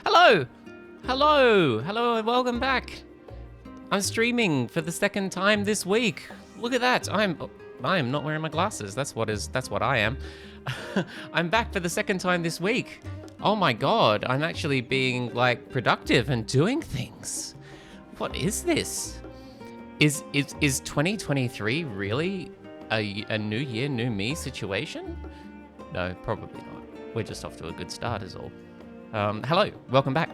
Hello! Hello, and welcome back. I'm streaming for the second time this week. Look at that. I am not wearing my glasses. That's what I am. I'm back for the second time this week. Oh my god, I'm actually being like productive and doing things. What is this? Is 2023 really a new year, new me situation? No, probably not. We're just off to a good start is all. Hello, welcome back.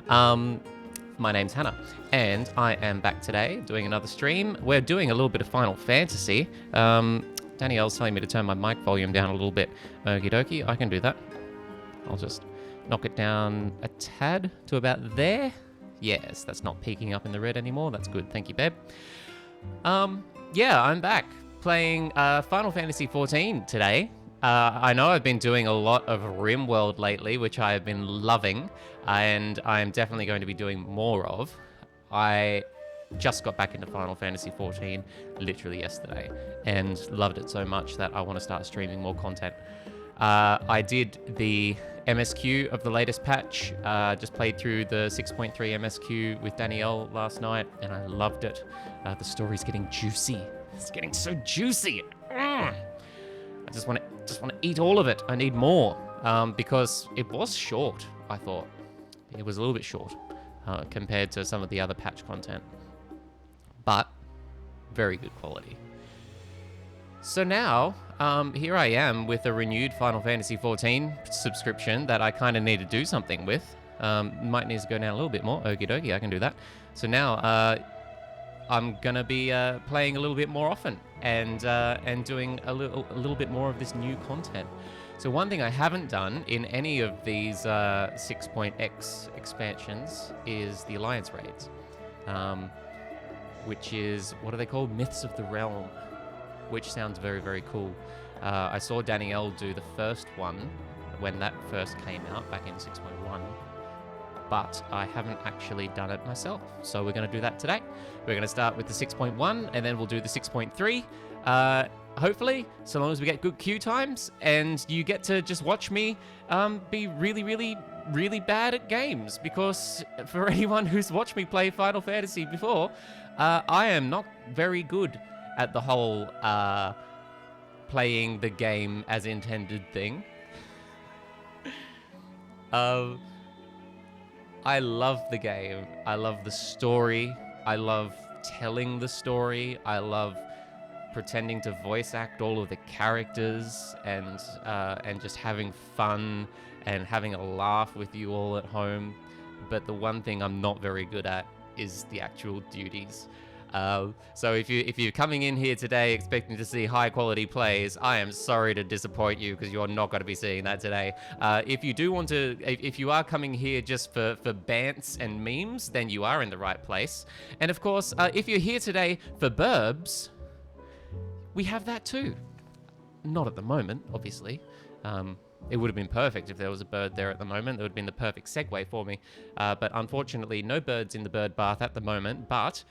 My name's Hannah, and I am back today doing another stream. We're doing a little bit of Final Fantasy. Danielle's telling me to turn my mic volume down a little bit. Okie dokie, I can do that. I'll just knock it down a tad to about there. Yes, that's not peaking up in the red anymore. That's good. Thank you, babe. Yeah, I'm back playing Final Fantasy XIV today. I know I've been doing a lot of RimWorld lately, which I have been loving, and I'm definitely going to be doing more of. I just got back into Final Fantasy XIV literally yesterday, and loved it so much that I want to start streaming more content. I did the MSQ of the latest patch, just played through the 6.3 MSQ with Danielle last night, and I loved it. The story's getting juicy. It's getting so juicy. I just want to eat all of it. I need more, because it was short, I thought. It was a little bit short compared to some of the other patch content, but very good quality. So now, here I am with a renewed Final Fantasy XIV subscription that I kind of need to do something with. Might need to go down a little bit more. Okie dokie, I can do that. So now, I'm gonna be playing a little bit more often and doing a little bit more of this new content. So one thing I haven't done in any of these 6.x expansions is the Alliance raids, which is, what are they called? Myths of the Realm, which sounds very, very cool. I saw Danielle do the first one when that first came out back in 6.1. But I haven't actually done it myself. So we're going to do that today. We're going to start with the 6.1, and then we'll do the 6.3. Hopefully, so long as we get good queue times, and you get to just watch me be really, really, really bad at games. Because for anyone who's watched me play Final Fantasy before, I am not very good at the whole playing the game as intended thing. I love the game. I love the story. I love telling the story. I love pretending to voice act all of the characters and just having fun and having a laugh with you all at home. But the one thing I'm not very good at is the actual duties. So if you're coming in here today expecting to see high quality plays, I am sorry to disappoint you because you're not going to be seeing that today. If you are coming here just for bants and memes, then you are in the right place. And of course, if you're here today for burbs, we have that too. Not at the moment, obviously. It would have been perfect if there was a bird there at the moment. That would have been the perfect segue for me. But unfortunately, no birds in the bird bath at the moment, but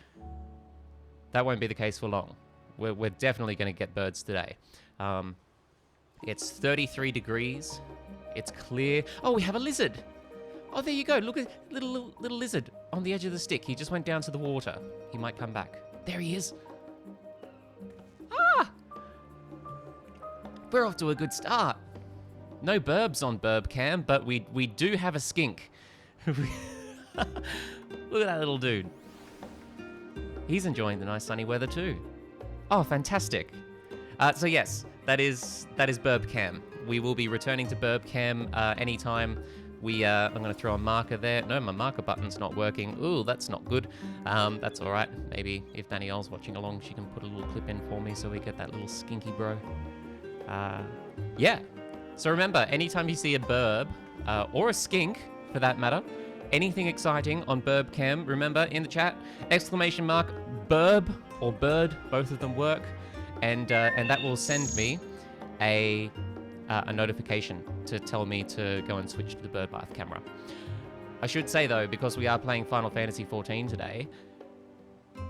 that won't be the case for long. We're definitely going to get birds today. It's 33 degrees. It's clear. Oh, we have a lizard. Oh, there you go. Look at little lizard on the edge of the stick. He just went down to the water. He might come back. There he is. Ah! We're off to a good start. No burbs on burb cam, but we do have a skink. Look at that little dude. He's enjoying the nice sunny weather too. Oh, fantastic. So yes, that is Burb Cam. We will be returning to Burb Cam anytime I'm going to throw a marker there. No, my marker button's not working. Ooh, that's not good. That's all right. Maybe if Danielle's watching along, she can put a little clip in for me so we get that little skinky bro. Yeah. So remember, anytime you see a burb, or a skink for that matter, anything exciting on Burb Cam, remember in the chat, exclamation mark burb or bird, both of them work, and that will send me a notification to tell me to go and switch to the bird bath camera. I should say though, because we are playing Final Fantasy XIV today,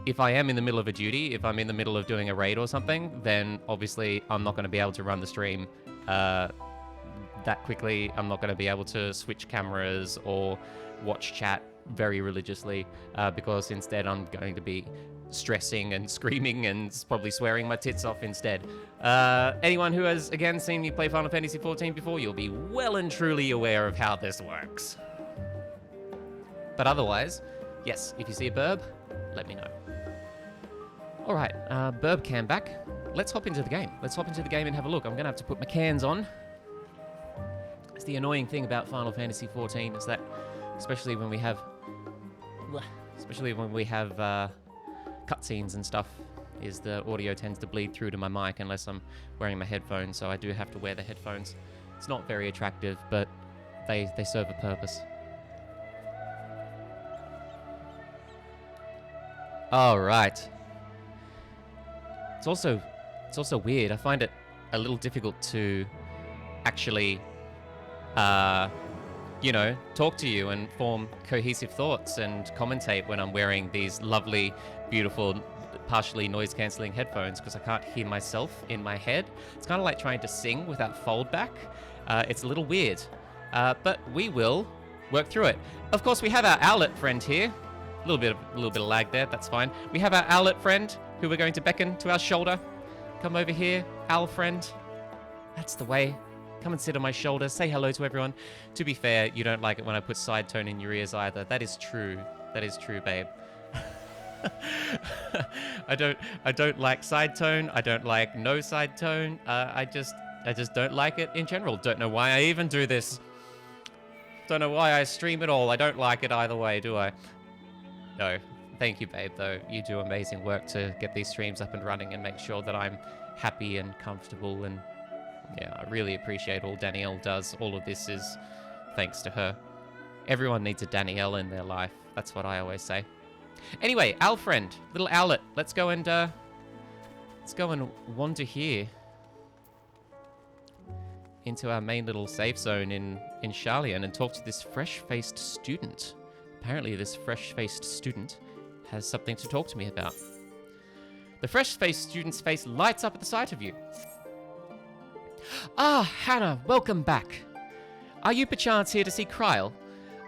if I am in the middle of a duty, if I'm in the middle of doing a raid or something, then obviously I'm not going to be able to run the stream that quickly. I'm not going to be able to switch cameras or watch chat very religiously because instead I'm going to be stressing and screaming and probably swearing my tits off instead. Anyone who has, again, seen me play Final Fantasy XIV before, you'll be well and truly aware of how this works. But otherwise, yes, if you see a burb, let me know. All right, burb cam back. Let's hop into the game. Let's hop into the game and have a look. I'm going to have to put my cans on. It's the annoying thing about Final Fantasy XIV is that, especially when we have cutscenes and stuff, is the audio tends to bleed through to my mic unless I'm wearing my headphones, so I do have to wear the headphones. It's not very attractive, but they serve a purpose. All right. It's also weird. I find it a little difficult to actually, talk to you and form cohesive thoughts and commentate when I'm wearing these lovely, beautiful, partially noise-cancelling headphones because I can't hear myself in my head. It's kind of like trying to sing without foldback. It's a little weird, but we will work through it. Of course, we have our Owlet friend here. A little bit of lag there. That's fine. We have our Owlet friend who we're going to beckon to our shoulder. Come over here, owl friend. That's the way. Come and sit on my shoulder. Say hello to everyone. To be fair, you don't like it when I put side tone in your ears either. That is true. That is true, babe. I don't like side tone. I don't like no side tone. I just don't like it in general. Don't know why I even do this. Don't know why I stream at all. I don't like it either way, do I? No. Thank you, babe, though. You do amazing work to get these streams up and running and make sure that I'm happy and comfortable. And yeah, I really appreciate all Danielle does. All of this is thanks to her. Everyone needs a Danielle in their life. That's what I always say. Anyway, owl friend, little owlet. Let's go and wander here into our main little safe zone in Sharlayan and talk to this fresh-faced student. Apparently, this fresh-faced student has something to talk to me about. The fresh-faced student's face lights up at the sight of you. Ah, Hannah, welcome back. Are you perchance here to see Kryle?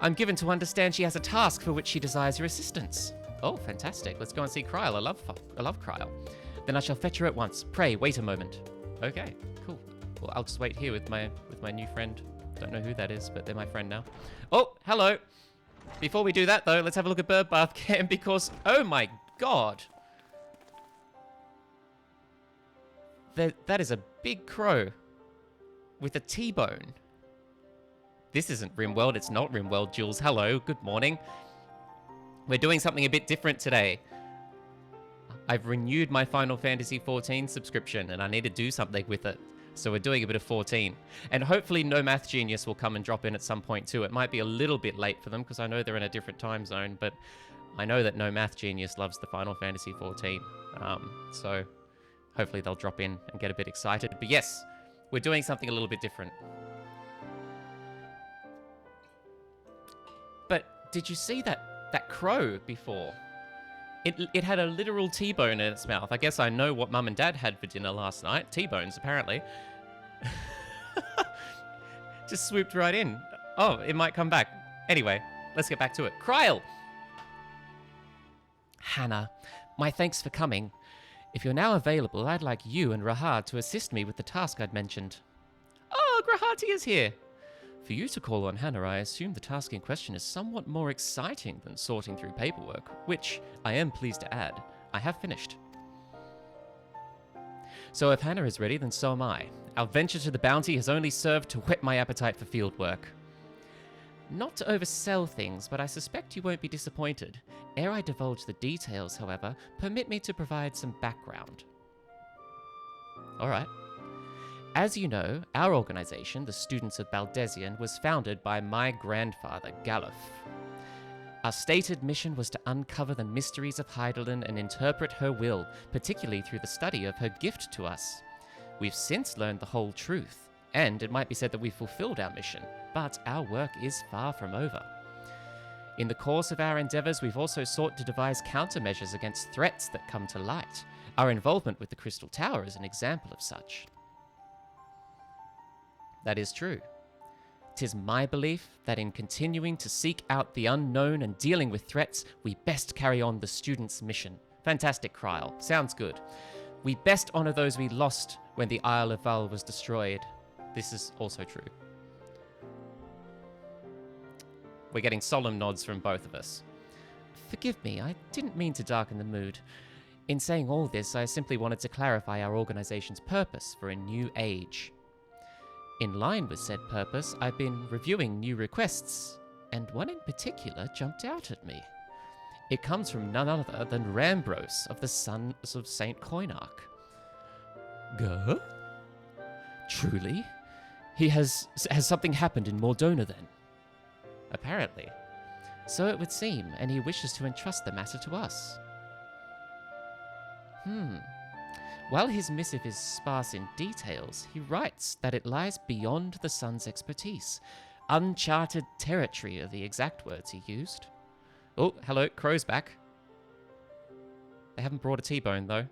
I'm given to understand she has a task for which she desires your assistance. Oh, fantastic. Let's go and see Kryle. I love Kryle. Then I shall fetch her at once. Pray, wait a moment. Okay, cool. Well, I'll just wait here with my new friend. Don't know who that is, but they're my friend now. Oh, hello. Before we do that, though, let's have a look at Bird Bath Cam because, oh my god. That is a big crow with a T-bone. This isn't RimWorld. It's not RimWorld, Jules. Hello, good morning. We're doing something a bit different today. I've renewed my Final Fantasy XIV subscription, and I need to do something with it. So we're doing a bit of 14. And hopefully No Math Genius will come and drop in at some point too. It might be a little bit late for them because I know they're in a different time zone, but I know that No Math Genius loves the Final Fantasy XIV. So hopefully they'll drop in and get a bit excited. But yes, we're doing something a little bit different. But did you see that crow before? It had a literal T-bone in its mouth. I guess I know what Mum and Dad had for dinner last night. T-bones, apparently. Just swooped right in. Oh, it might come back. Anyway, let's get back to it. Kryle! Hannah, my thanks for coming. If you're now available, I'd like you and Rahad to assist me with the task I'd mentioned. Oh, Grahati is here! For you to call on Hannah, I assume the task in question is somewhat more exciting than sorting through paperwork, which, I am pleased to add, I have finished. So if Hannah is ready, then so am I. Our venture to the bounty has only served to whet my appetite for field work. Not to oversell things, but I suspect you won't be disappointed. Ere I divulge the details, however, permit me to provide some background. Alright. As you know, our organization, the Students of Baldesion, was founded by my grandfather, Galuf. Our stated mission was to uncover the mysteries of Hydaelyn and interpret her will, particularly through the study of her gift to us. We've since learned the whole truth, and it might be said that we've fulfilled our mission, but our work is far from over. In the course of our endeavors, we've also sought to devise countermeasures against threats that come to light. Our involvement with the Crystal Tower is an example of such. That is true. 'Tis my belief that in continuing to seek out the unknown and dealing with threats, we best carry on the student's mission. Fantastic, Kryl. Sounds good. We best honor those we lost when the Isle of Val was destroyed. This is also true. We're getting solemn nods from both of us. Forgive me, I didn't mean to darken the mood. In saying all this, I simply wanted to clarify our organization's purpose for a new age. In line with said purpose, I've been reviewing new requests, and one in particular jumped out at me. It comes from none other than Rambros of the Sons of St. Koinarch. Gah? Truly? Has something happened in Mordona then? Apparently. So it would seem, and he wishes to entrust the matter to us. While his missive is sparse in details, he writes that it lies beyond the sun's expertise. Uncharted territory are the exact words he used. Oh, hello, Crow's back. They haven't brought a T-bone, though.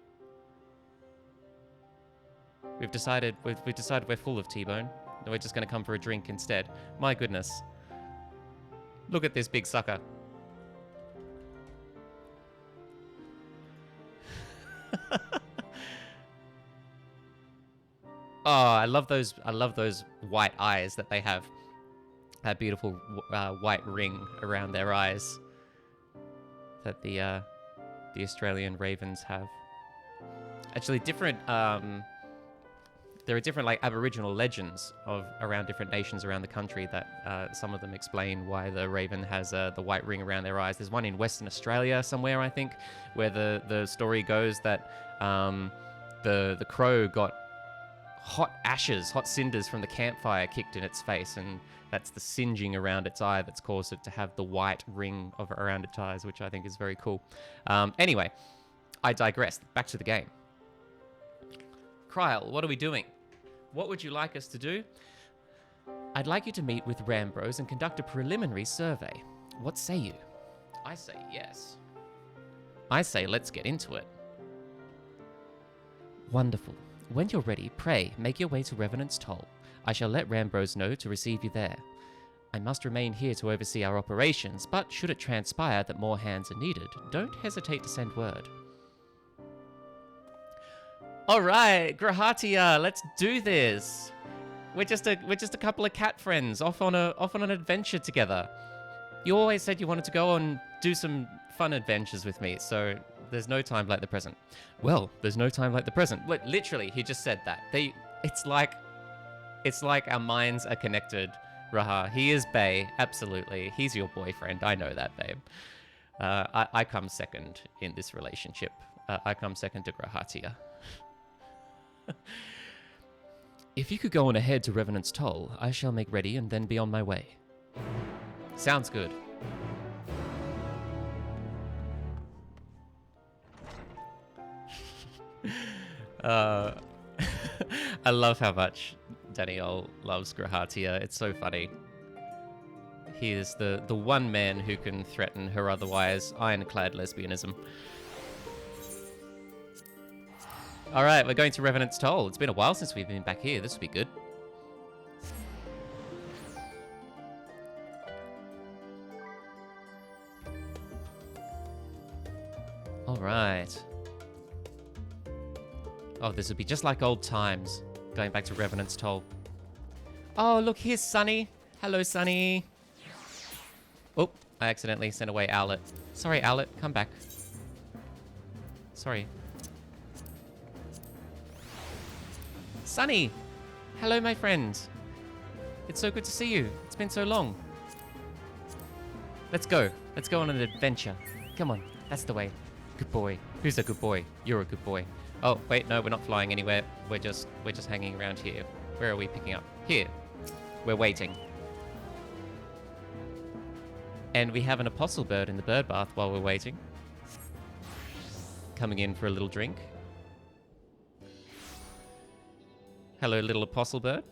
We've decided we're full of T-bone. And we're just going to come for a drink instead. My goodness. Look at this big sucker. Oh, I love those white eyes that they have. That beautiful white ring around their eyes that the Australian ravens have. Actually, different. There are different like Aboriginal legends around different nations around the country that some of them explain why the raven has the white ring around their eyes. There's one in Western Australia somewhere, I think, where the story goes that the crow got hot cinders from the campfire kicked in its face, and that's the singeing around its eye that's caused it to have the white ring around its eyes, which I think is very cool. Anyway, I digress. Back to the game. Kryl, what are we doing? What would you like us to do? I'd like you to meet with Rambros and conduct a preliminary survey. What say you? I say yes. I say let's get into it. Wonderful. When you're ready, pray, make your way to Revenant's Toll. I shall let Rambros know to receive you there. I must remain here to oversee our operations, but should it transpire that more hands are needed, don't hesitate to send word. All right, Grahatia, let's do this. We're just a couple of cat friends off on an adventure together. You always said you wanted to go and do some fun adventures with me, so there's no time like the present. Well, there's no time like the present. Literally, he just said that. It's like our minds are connected. Raha, he is bae, absolutely. He's your boyfriend. I know that, babe. I come second in this relationship. I come second to Grahatia. If you could go on ahead to Revenant's Toll, I shall make ready and then be on my way. Sounds good. I love how much Danielle loves Grahatia. It's so funny. He is the one man who can threaten her otherwise ironclad lesbianism. All right, we're going to Revenant's Toll. It's been a while since we've been back here. This will be good. All right. Oh, this would be just like old times, going back to Revenant's Toll. Oh, look, here's Sunny. Hello, Sunny. Oh, I accidentally sent away Owlet. Sorry, Owlet, come back. Sorry. Sunny! Hello, my friend. It's so good to see you. It's been so long. Let's go. Let's go on an adventure. Come on, that's the way. Good boy. Who's a good boy? You're a good boy. Oh, wait, no, we're not flying anywhere. We're just hanging around here. Where are we picking up? Here. We're waiting. And we have an apostle bird in the bird bath while we're waiting. Coming in for a little drink. Hello, little apostle bird.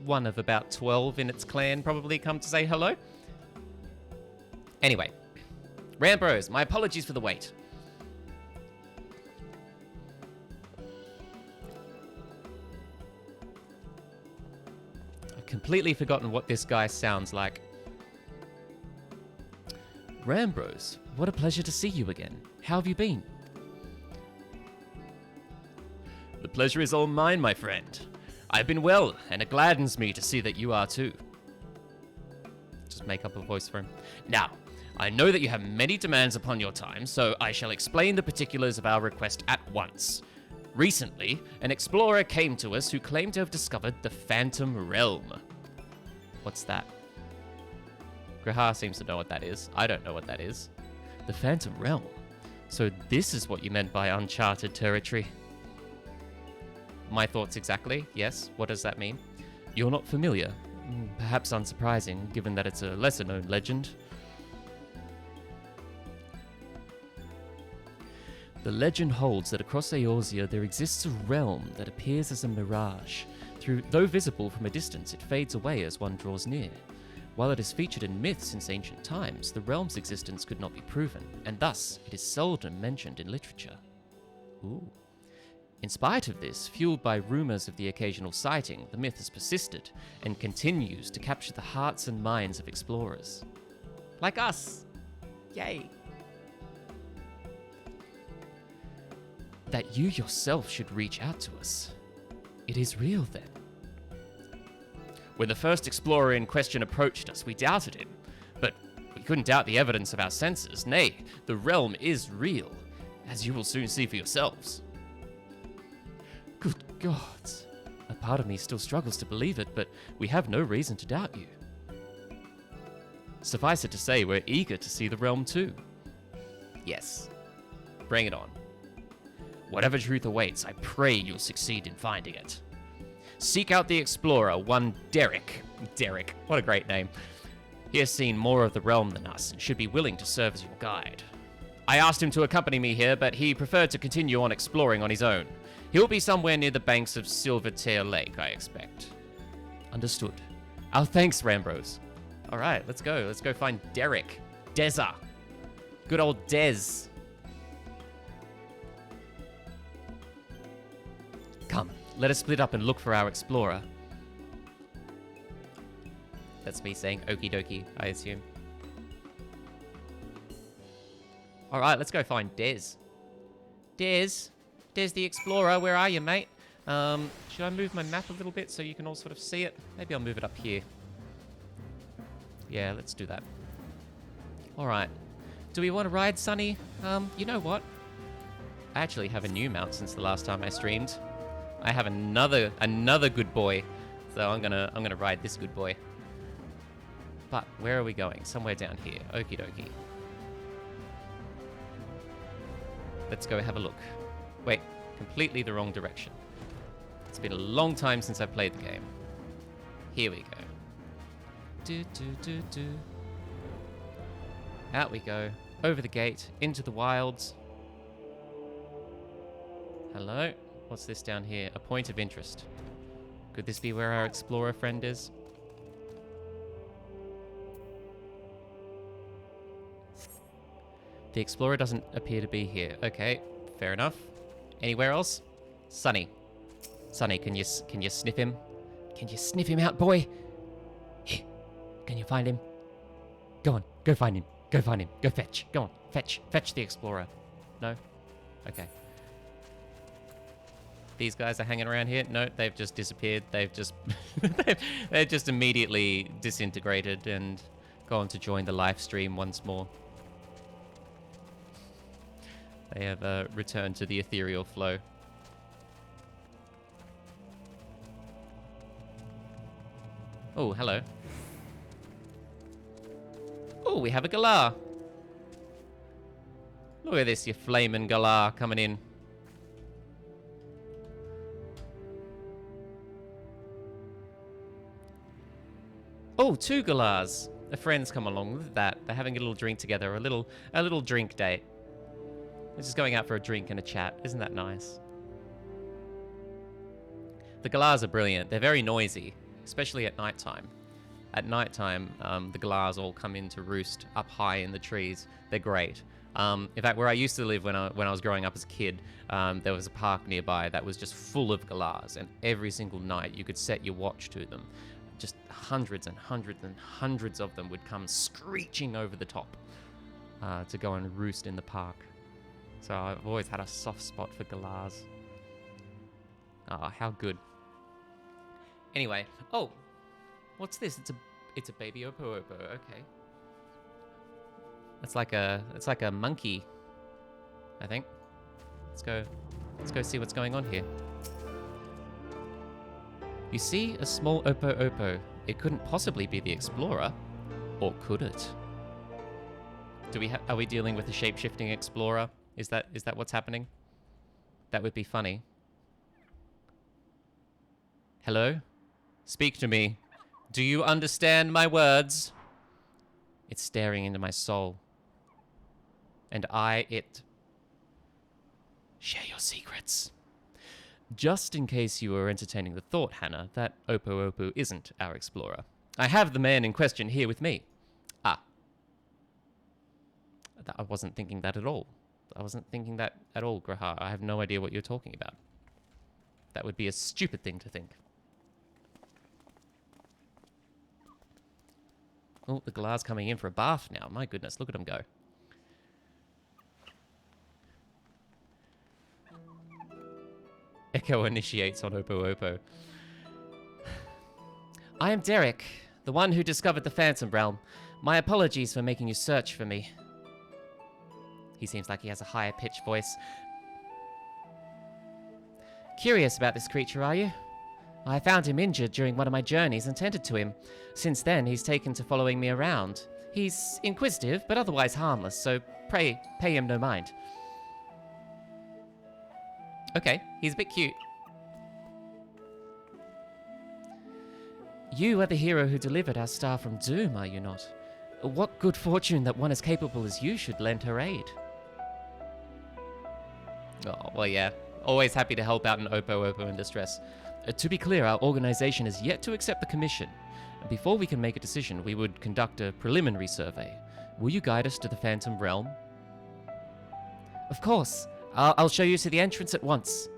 One of about 12 in its clan probably come to say hello. Anyway, Rambros, my apologies for the wait. completely forgotten what this guy sounds like. Rambros, what a pleasure to see you again. How have you been? The pleasure is all mine, my friend. I've been well, and it gladdens me to see that you are too. Just make up a voice for him. Now, I know that you have many demands upon your time, so I shall explain the particulars of our request at once. Recently, an explorer came to us who claimed to have discovered the Phantom Realm. What's that? Grahar seems to know what that is. I don't know what that is. The Phantom Realm. So this is what you meant by uncharted territory. My thoughts exactly, yes. What does that mean? You're not familiar. Perhaps unsurprising, given that it's a lesser-known legend. The legend holds that across Eorzea there exists a realm that appears as a mirage. Though visible from a distance, it fades away as one draws near. While it is featured in myths since ancient times, the realm's existence could not be proven, and thus it is seldom mentioned in literature. Ooh. In spite of this, fueled by rumors of the occasional sighting, the myth has persisted and continues to capture the hearts and minds of explorers. Like us! Yay! That you yourself should reach out to us. It is real then. When the first explorer in question approached us, we doubted him. But we couldn't doubt the evidence of our senses. Nay, the realm is real, as you will soon see for yourselves. Good gods. A part of me still struggles to believe it, but we have no reason to doubt you. Suffice it to say, we're eager to see the realm too. Yes. Bring it on. Whatever truth awaits, I pray you'll succeed in finding it. Seek out the explorer, one Derek. Derek, what a great name. He has seen more of the realm than us and should be willing to serve as your guide. I asked him to accompany me here, but he preferred to continue on exploring on his own. He'll be somewhere near the banks of Silvertail Lake, I expect. Understood. Our thanks, Rambros. All right, let's go. Let's go find Derek. Deza. Good old Dez. Come, let us split up and look for our explorer. That's me saying okie dokie, I assume. Alright, let's go find Dez. Dez the explorer, where are you, mate? Should I move my map a little bit so you can all sort of see it? Maybe I'll move it up here. Yeah, let's do that. Alright. Do we want to ride, Sunny? You know what? I actually have a new mount since the last time I streamed. I have another good boy. So I'm gonna ride this good boy. But where are we going? Somewhere down here. Okie dokie. Let's go have a look. Wait, completely the wrong direction. It's been a long time since I played the game. Here we go. Do. Out we go. Over the gate, into the wilds. Hello? What's this down here? A point of interest. Could this be where our explorer friend is? The explorer doesn't appear to be here. Okay, fair enough. Anywhere else? Sunny. Sunny, can you sniff him? Can you sniff him out, boy? Here. Can you find him? Go on, go find him. Go find him. Go fetch. Go on, fetch. Fetch the explorer. No? Okay. These guys are hanging around here? No, they've just disappeared. They've just they've just immediately disintegrated and gone to join the live stream once more. They have returned to the ethereal flow. Oh, hello. Oh, we have a Galar. Look at this, you flaming Galar coming in. Oh, two Galars. The friends come along with that. They're having a little drink together, a little drink date. They're just going out for a drink and a chat. Isn't that nice? The Galars are brilliant. They're very noisy, especially at nighttime. At nighttime, the Galars all come in to roost up high in the trees. They're great. In fact, where I used to live when I was growing up as a kid, there was a park nearby that was just full of Galars, and every single night you could set your watch to them. just hundreds and hundreds and hundreds of them would come screeching over the top to go and roost in the park. So I've always had a soft spot for galahs. Ah, how good. Anyway, oh, what's this? It's a baby Opo Opo. Okay, it's like a monkey, I think. Let's go see what's going on here. You see a small Opo Opo. It couldn't possibly be the explorer, or could it? Are we dealing with a shape-shifting explorer? Is that what's happening? That would be funny. Hello? Speak to me. Do you understand my words? It's staring into my soul. And it. Share your secrets. Just in case you were entertaining the thought, Hannah, that Opo Opo isn't our explorer. I have the man in question here with me. Ah. I wasn't thinking that at all. I wasn't thinking that at all, Grahar. I have no idea what you're talking about. That would be a stupid thing to think. Oh, the Galar's coming in for a bath now. My goodness, look at him go. Echo initiates on Opo Opo. I am Derek, the one who discovered the Phantom Realm. My apologies for making you search for me. He seems like he has a higher pitched voice. Curious about this creature, are you? I found him injured during one of my journeys and tended to him. Since then, he's taken to following me around. He's inquisitive, but otherwise harmless, so pay him no mind. Okay, he's a bit cute. You are the hero who delivered our star from doom, are you not? What good fortune that one as capable as you should lend her aid. Oh, well, yeah. Always happy to help out an Opo Opo in distress. To be clear, our organization is yet to accept the commission. Before we can make a decision, we would conduct a preliminary survey. Will you guide us to the Phantom Realm? Of course. I'll show you to the entrance at once.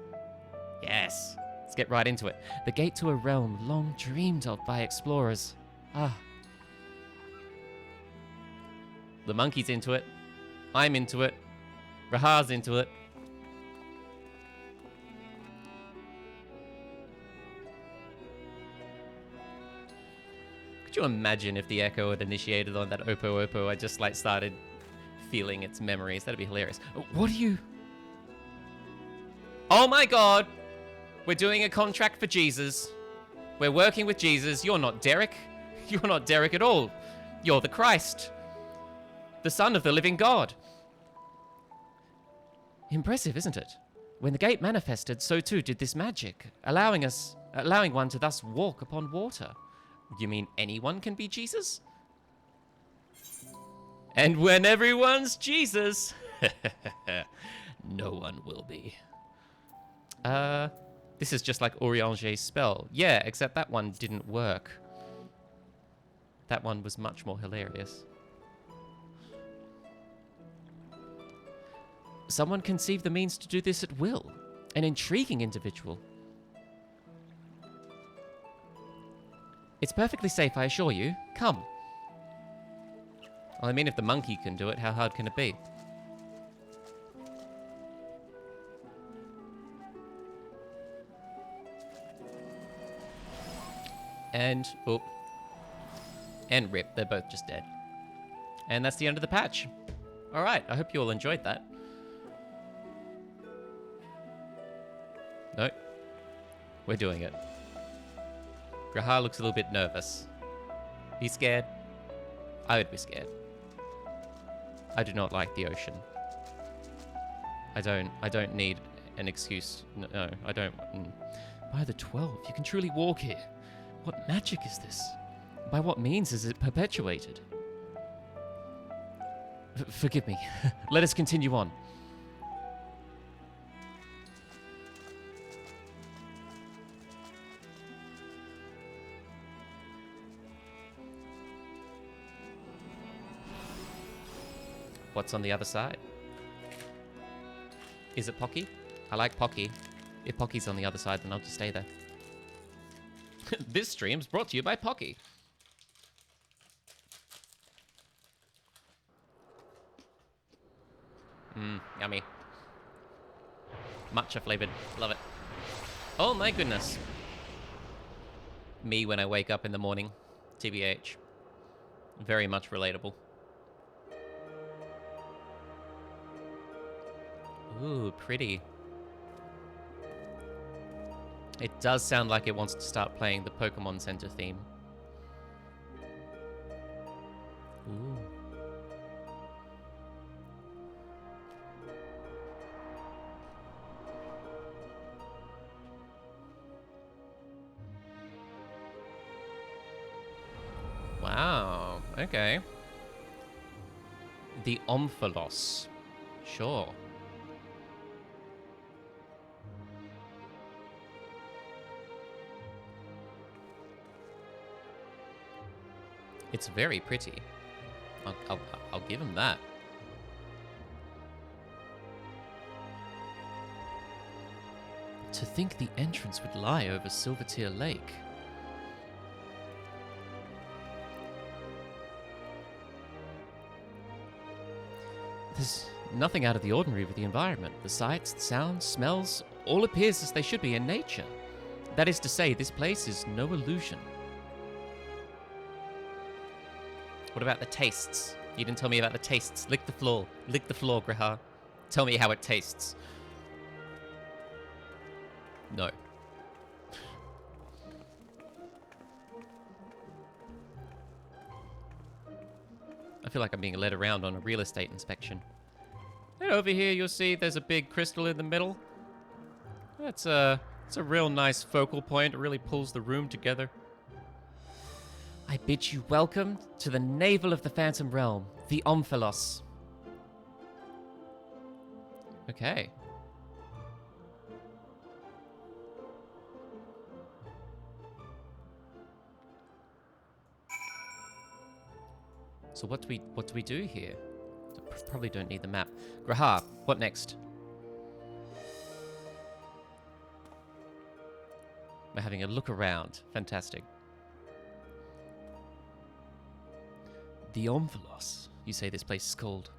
Yes. Let's get right into it. The gate to a realm long dreamed of by explorers. Ah. The monkey's into it. I'm into it. Rahar's into it. Could you imagine if the Echo had initiated on that Opo Opo? I just like started feeling its memories. That'd be hilarious. What are you? Oh my God! We're doing a contract for Jesus. We're working with Jesus. You're not Derek. You're not Derek at all. You're the Christ. The Son of the living God. Impressive, isn't it? When the gate manifested, so too did this magic, allowing one to thus walk upon water. You mean anyone can be Jesus? And when everyone's Jesus, no one will be. This is just like Urianger's spell. Yeah, except that one didn't work. That one was much more hilarious. Someone conceived the means to do this at will. An intriguing individual. It's perfectly safe, I assure you. Come. Well, I mean, if the monkey can do it, how hard can it be? And, oh. And rip, they're both just dead. And that's the end of the patch. Alright, I hope you all enjoyed that. No. We're doing it. Grahar looks a little bit nervous. He's scared. I would be scared. I do not like the ocean. I don't need an excuse. No, I don't. By the 12, you can truly walk here. What magic is this? By what means is it perpetuated? Forgive me. Let us continue on. What's on the other side? Is it Pocky? I like Pocky. If Pocky's on the other side, then I'll just stay there. This stream's brought to you by Pocky. Yummy. Matcha flavored. Love it. Oh my goodness. Me when I wake up in the morning. TBH. Very much relatable. Ooh, pretty. It does sound like it wants to start playing the Pokemon Center theme. Ooh. Wow, okay. The Omphalos. Sure. It's very pretty. I'll give him that. To think the entrance would lie over Silvertear Lake. There's nothing out of the ordinary with the environment. The sights, the sounds, smells, all appears as they should be in nature. That is to say, this place is no illusion. What about the tastes? You didn't tell me about the tastes. Lick the floor. Lick the floor, Graha. Tell me how it tastes. No. I feel like I'm being led around on a real estate inspection. And over here you'll see there's a big crystal in the middle. It's a real nice focal point. It really pulls the room together. I bid you welcome to the navel of the Phantom Realm, the Omphalos. Okay. So what do we do here? Probably don't need the map. Graha, what next? We're having a look around. Fantastic. The Omphalos, you say this place is called?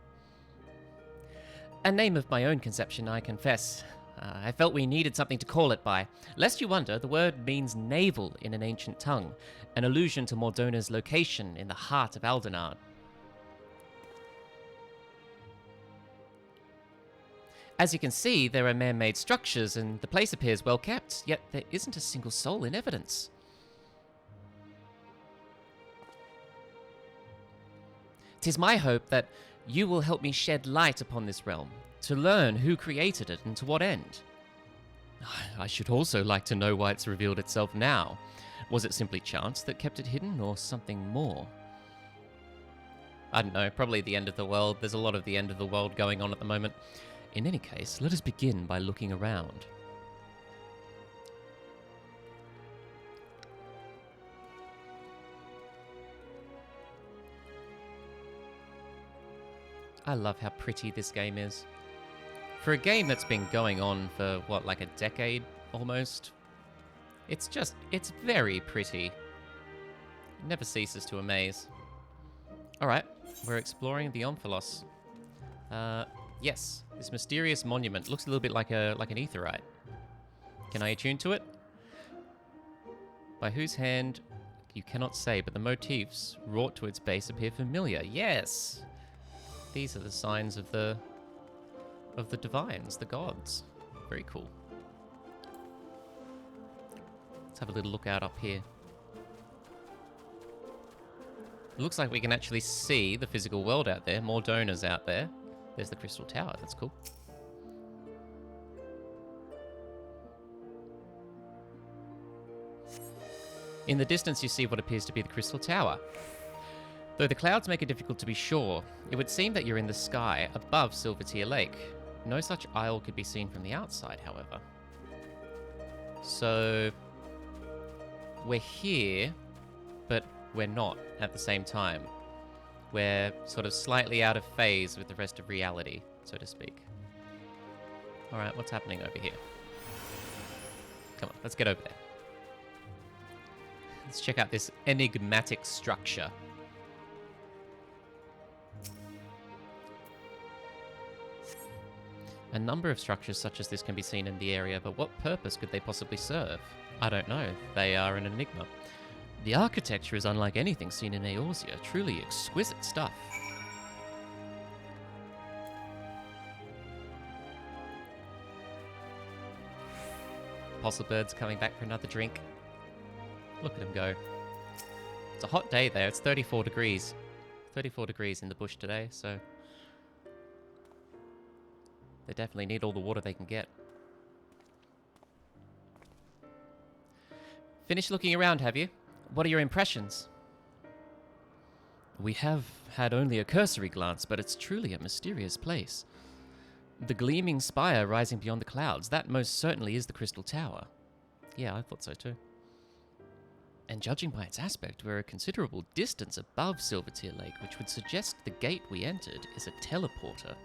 A name of my own conception, I confess. I felt we needed something to call it by. Lest you wonder, the word means navel in an ancient tongue, an allusion to Mordona's location in the heart of Aldenard. As you can see, there are man-made structures and the place appears well kept, yet there isn't a single soul in evidence. 'Tis my hope that you will help me shed light upon this realm, to learn who created it and to what end. I should also like to know why it's revealed itself now. Was it simply chance that kept it hidden, or something more? I don't know, probably the end of the world. There's a lot of the end of the world going on at the moment. In any case, let us begin by looking around. I love how pretty this game is. For a game that's been going on for, what, like a decade, almost? It's very pretty. It never ceases to amaze. Alright, we're exploring the Omphalos. Yes, this mysterious monument looks a little bit like an aetheryte. Can I attune to it? By whose hand, you cannot say, but the motifs wrought to its base appear familiar. Yes! These are the signs of the divines, the gods. Very cool. Let's have a little look out up here. It looks like we can actually see the physical world out there. More donors out there. There's the Crystal Tower. That's cool. In the distance, you see what appears to be the Crystal Tower. Though the clouds make it difficult to be sure, it would seem that you're in the sky above Silvertear Lake. No such isle could be seen from the outside, however. So, we're here, but we're not at the same time. We're sort of slightly out of phase with the rest of reality, so to speak. Alright, what's happening over here? Come on, let's get over there. Let's check out this enigmatic structure. A number of structures such as this can be seen in the area, but what purpose could they possibly serve? I don't know. They are an enigma. The architecture is unlike anything seen in Eorzea. Truly exquisite stuff. Apostle Bird's coming back for another drink. Look at him go. It's a hot day there. It's 34 degrees. 34 degrees in the bush today, so... they definitely need all the water they can get. Finished looking around, have you? What are your impressions? We have had only a cursory glance, but it's truly a mysterious place. The gleaming spire rising beyond the clouds, that most certainly is the Crystal Tower. Yeah, I thought so too. And judging by its aspect, we're a considerable distance above Silvertear Lake, which would suggest the gate we entered is a teleporter.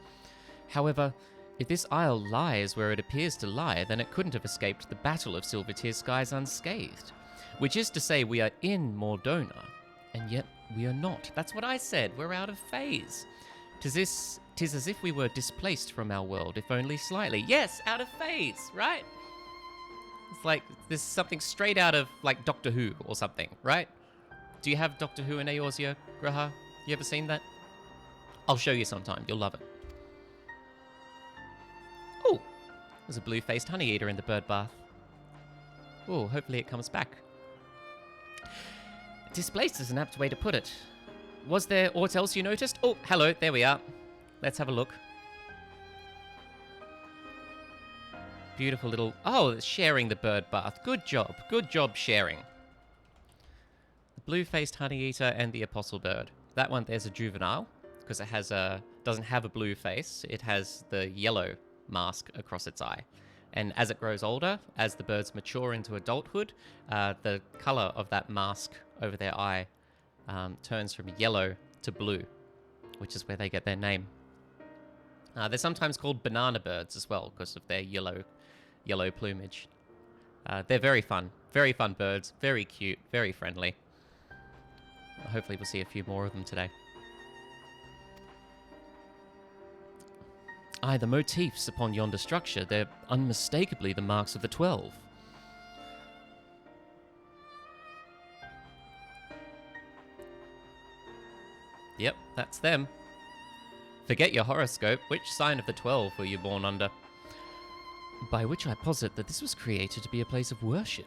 However, if this isle lies where it appears to lie, then it couldn't have escaped the Battle of Silvertear Skies unscathed. Which is to say we are in Mordona, and yet we are not. That's what I said, we're out of phase. Tis as if we were displaced from our world, if only slightly. Yes, out of phase, right? It's like this is something straight out of, like, Doctor Who or something, right? Do you have Doctor Who in Eorzea, Graha? You ever seen that? I'll show you sometime, you'll love it. Oh, there's a blue-faced honey eater in the bird bath. Oh, hopefully it comes back. Displaced is an apt way to put it. Was there aught else you noticed? Oh, hello, there we are. Let's have a look. Beautiful little... oh, sharing the bird bath. Good job sharing. The blue-faced honey eater and the apostle bird. That one there's a juvenile, because it has a... doesn't have a blue face. It has the yellow mask across its eye. And as it grows older, as the birds mature into adulthood, the color of that mask over their eye turns from yellow to blue, which is where they get their name. They're sometimes called banana birds as well because of their yellow plumage. They're very fun birds, very cute, very friendly. Hopefully we'll see a few more of them today. Aye, the motifs upon yonder structure, they're unmistakably the marks of the 12. Yep, that's them. Forget your horoscope, which sign of the 12 were you born under? By which I posit that this was created to be a place of worship.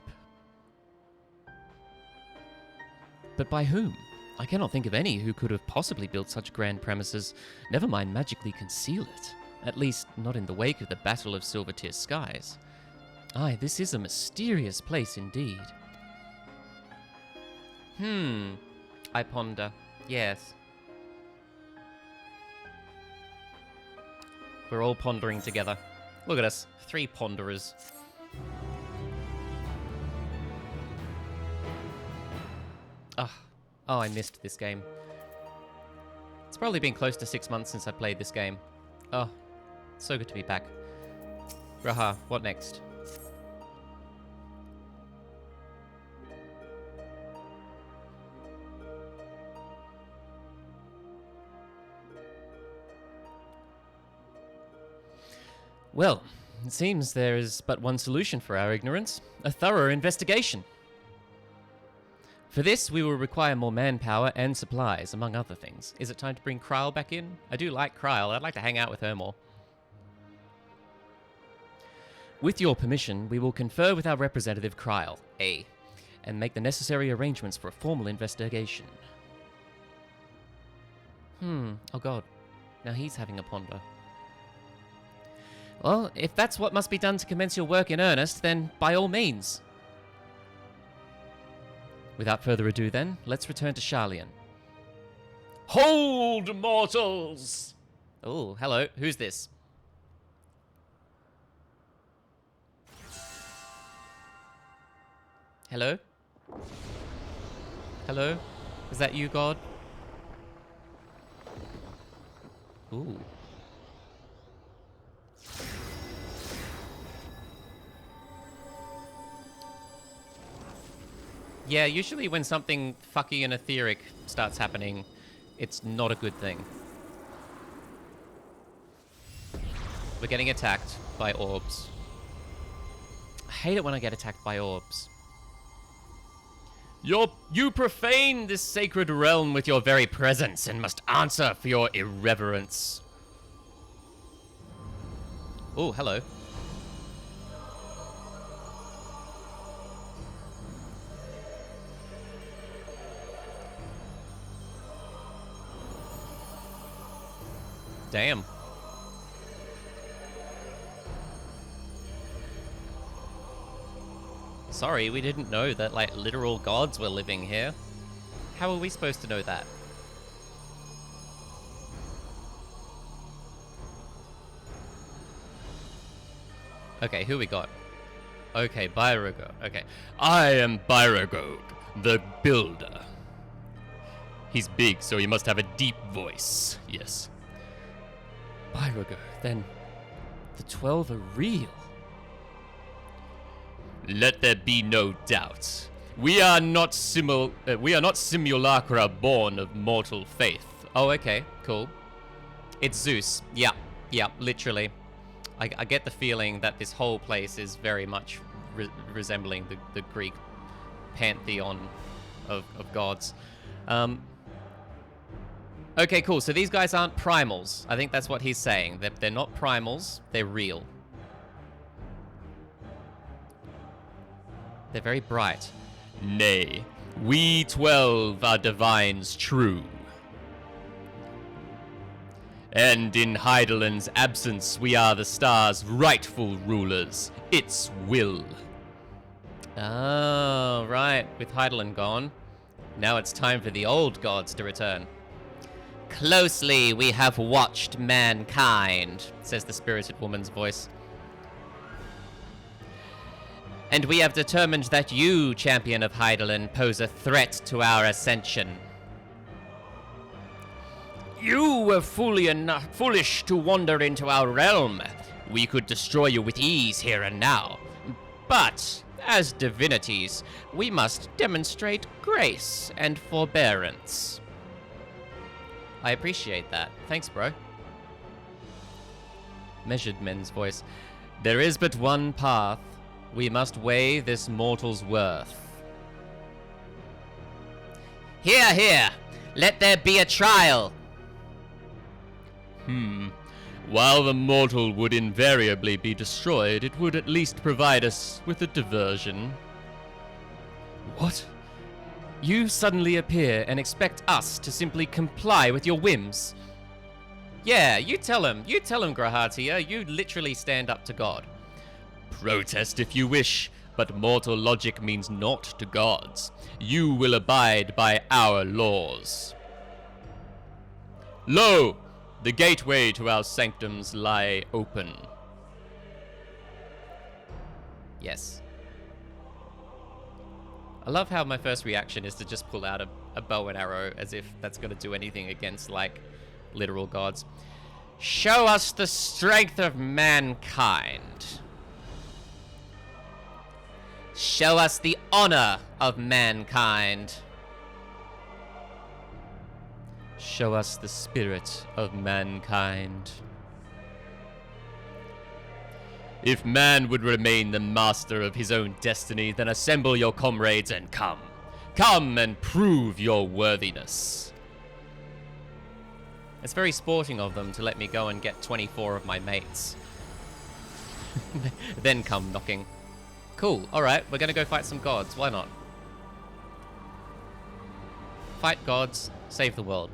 But by whom? I cannot think of any who could have possibly built such grand premises, never mind magically conceal it. At least, not in the wake of the Battle of Silvertear Skies. Aye, this is a mysterious place indeed. I ponder. Yes. We're all pondering together. Look at us, 3 ponderers. Oh, I missed this game. It's probably been close to 6 months since I played this game. Oh, so good to be back. Raha, what next? Well, it seems there is but one solution for our ignorance. A thorough investigation. For this, we will require more manpower and supplies, among other things. Is it time to bring Kryle back in? I do like Kryle. I'd like to hang out with her more. With your permission, we will confer with our representative Kryle, A, and make the necessary arrangements for a formal investigation. Oh god. Now he's having a ponder. Well, if that's what must be done to commence your work in earnest, then by all means. Without further ado then, let's return to Sharlayan. Hold, mortals! Oh, hello. Who's this? Hello? Hello? Is that you, God? Ooh. Yeah, usually when something fucky and etheric starts happening, it's not a good thing. We're getting attacked by orbs. I hate it when I get attacked by orbs. You profane this sacred realm with your very presence and must answer for your irreverence. Oh, hello. Damn. Sorry, we didn't know that, like, literal gods were living here. How are we supposed to know that? Okay, who we got? Okay, Byrogod. Okay. I am Byrogod, the Builder. He's big, so he must have a deep voice. Yes. Byrogod, then the 12 are real. Let there be no doubt. We are not simulacra born of mortal faith. Oh, okay, cool. It's Zeus. Yeah, literally. I get the feeling that this whole place is very much resembling the Greek pantheon of gods. Okay, cool. So these guys aren't primals. I think that's what he's saying. They're not primals. They're real. They're very bright. Nay, we 12 are divines true. And in Heidelin's absence, we are the star's rightful rulers, its will. Oh, right. With Heidelin gone, now it's time for the old gods to return. Closely we have watched mankind, says the spirited woman's voice. And we have determined that you, champion of Heidelin, pose a threat to our ascension. You were foolish to wander into our realm. We could destroy you with ease here and now. But, as divinities, we must demonstrate grace and forbearance. I appreciate that. Thanks, bro. Measured men's voice. There is but one path. We must weigh this mortal's worth. Hear, hear! Let there be a trial! While the mortal would invariably be destroyed, it would at least provide us with a diversion. What? You suddenly appear and expect us to simply comply with your whims? Yeah, you tell him, Grahatia. You literally stand up to God. Protest if you wish, but mortal logic means naught to gods. You will abide by our laws. Lo! The gateway to our sanctums lie open. Yes. I love how my first reaction is to just pull out a bow and arrow as if that's going to do anything against, like, literal gods. Show us the strength of mankind. Show us the honor of mankind. Show us the spirit of mankind. If man would remain the master of his own destiny, then assemble your comrades and come. Come and prove your worthiness. It's very sporting of them to let me go and get 24 of my mates. Then come knocking. Cool, alright, we're gonna go fight some gods, why not? Fight gods, save the world.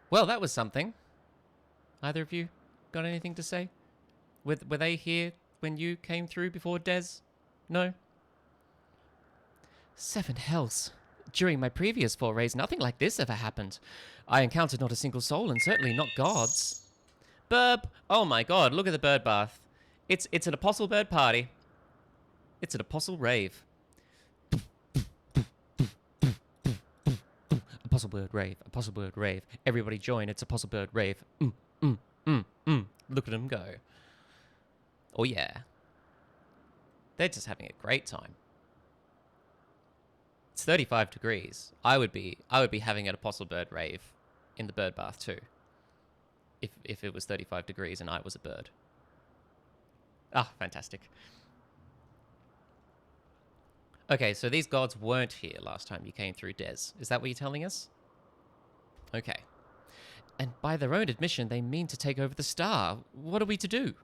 Well, that was something. Either of you got anything to say? Were they here when you came through before Des? No? 7 hells. During my previous forays, nothing like this ever happened. I encountered not a single soul, and certainly not gods. Burp! Oh my god, look at the bird bath. It's an apostle bird party. It's an apostle rave. Apostle bird rave. Apostle bird rave. Everybody join. It's apostle bird rave. Look at them go. Oh yeah. They're just having a great time. It's 35 degrees. I would be having an apostle bird rave in the bird bath too. If it was 35 degrees and I was a bird. Ah, fantastic. Okay, so these gods weren't here last time you came through Des. Is that what you're telling us? Okay. And by their own admission, they mean to take over the star. What are we to do?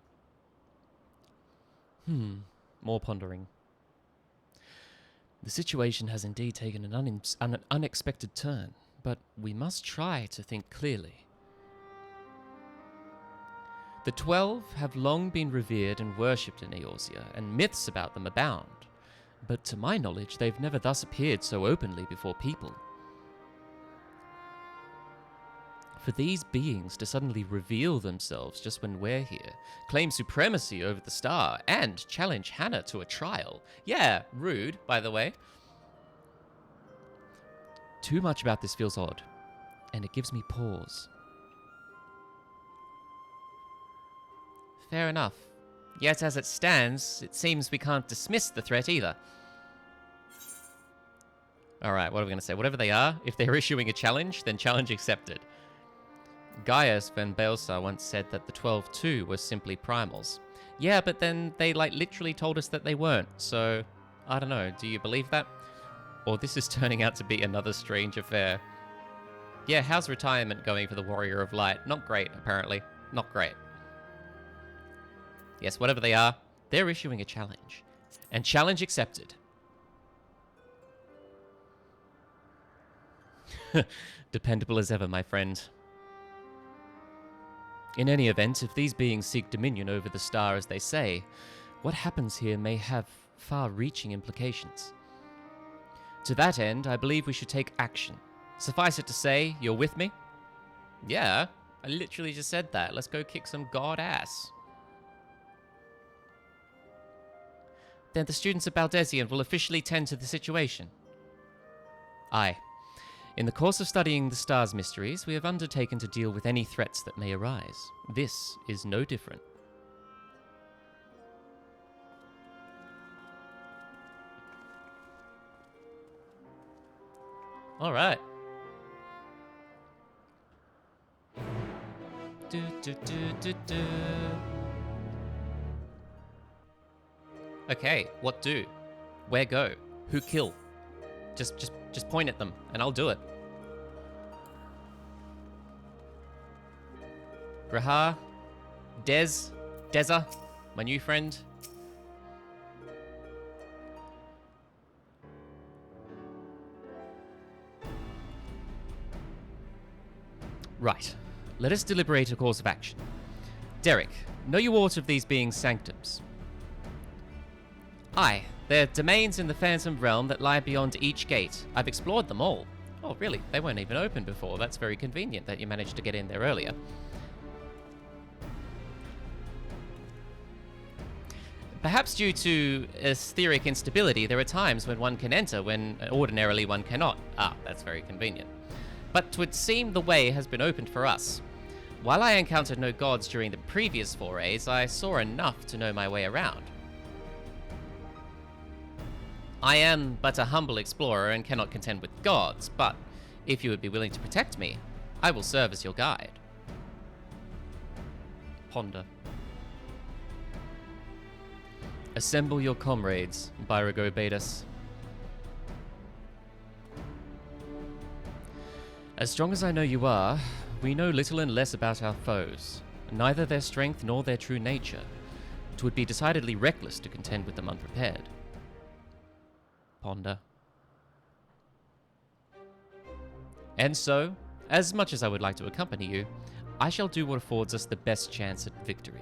More pondering. The situation has indeed taken an unexpected turn, but we must try to think clearly. The 12 have long been revered and worshipped in Eorzea, and myths about them abound. But to my knowledge, they've never thus appeared so openly before people. For these beings to suddenly reveal themselves just when we're here, claim supremacy over the star, and challenge Hannah to a trial. Yeah, rude, by the way. Too much about this feels odd, and it gives me pause. Fair enough. Yet as it stands, it seems we can't dismiss the threat either. Alright, what are we going to say? Whatever they are, if they're issuing a challenge, then challenge accepted. Gaius van Baelsar once said that the 12 too were simply primals. Yeah, but then they literally told us that they weren't, so I don't know, do you believe that? Or this is turning out to be another strange affair. Yeah, how's retirement going for the Warrior of Light? Not great, apparently. Not great. Yes, whatever they are, they're issuing a challenge. And challenge accepted. Dependable as ever, my friend. In any event, if these beings seek dominion over the star as they say, what happens here may have far-reaching implications. To that end, I believe we should take action. Suffice it to say, you're with me? Yeah, I literally just said that. Let's go kick some god ass. Then the students of Baldesian will officially tend to the situation. Aye. In the course of studying the star's mysteries, we have undertaken to deal with any threats that may arise. This is no different. All right. Okay, what do? Where go? Who kill? Just point at them, and I'll do it. Grahar, Deza, my new friend. Right, let us deliberate a course of action. Derek, know you aught of these beings' sanctums? Aye, they're domains in the Phantom Realm that lie beyond each gate. I've explored them all. Oh, really? They weren't even open before. That's very convenient that you managed to get in there earlier. Perhaps due to etheric instability, there are times when one can enter when ordinarily one cannot. Ah, that's very convenient. But 'twould seem the way has been opened for us. While I encountered no gods during the previous forays, I saw enough to know my way around. I am but a humble explorer and cannot contend with gods, but if you would be willing to protect me, I will serve as your guide. Ponder. Assemble your comrades, Byrago bade us. As strong as I know you are, we know little and less about our foes, neither their strength nor their true nature. It would be decidedly reckless to contend with them unprepared. Ponder. And so, as much as I would like to accompany you, I shall do what affords us the best chance at victory.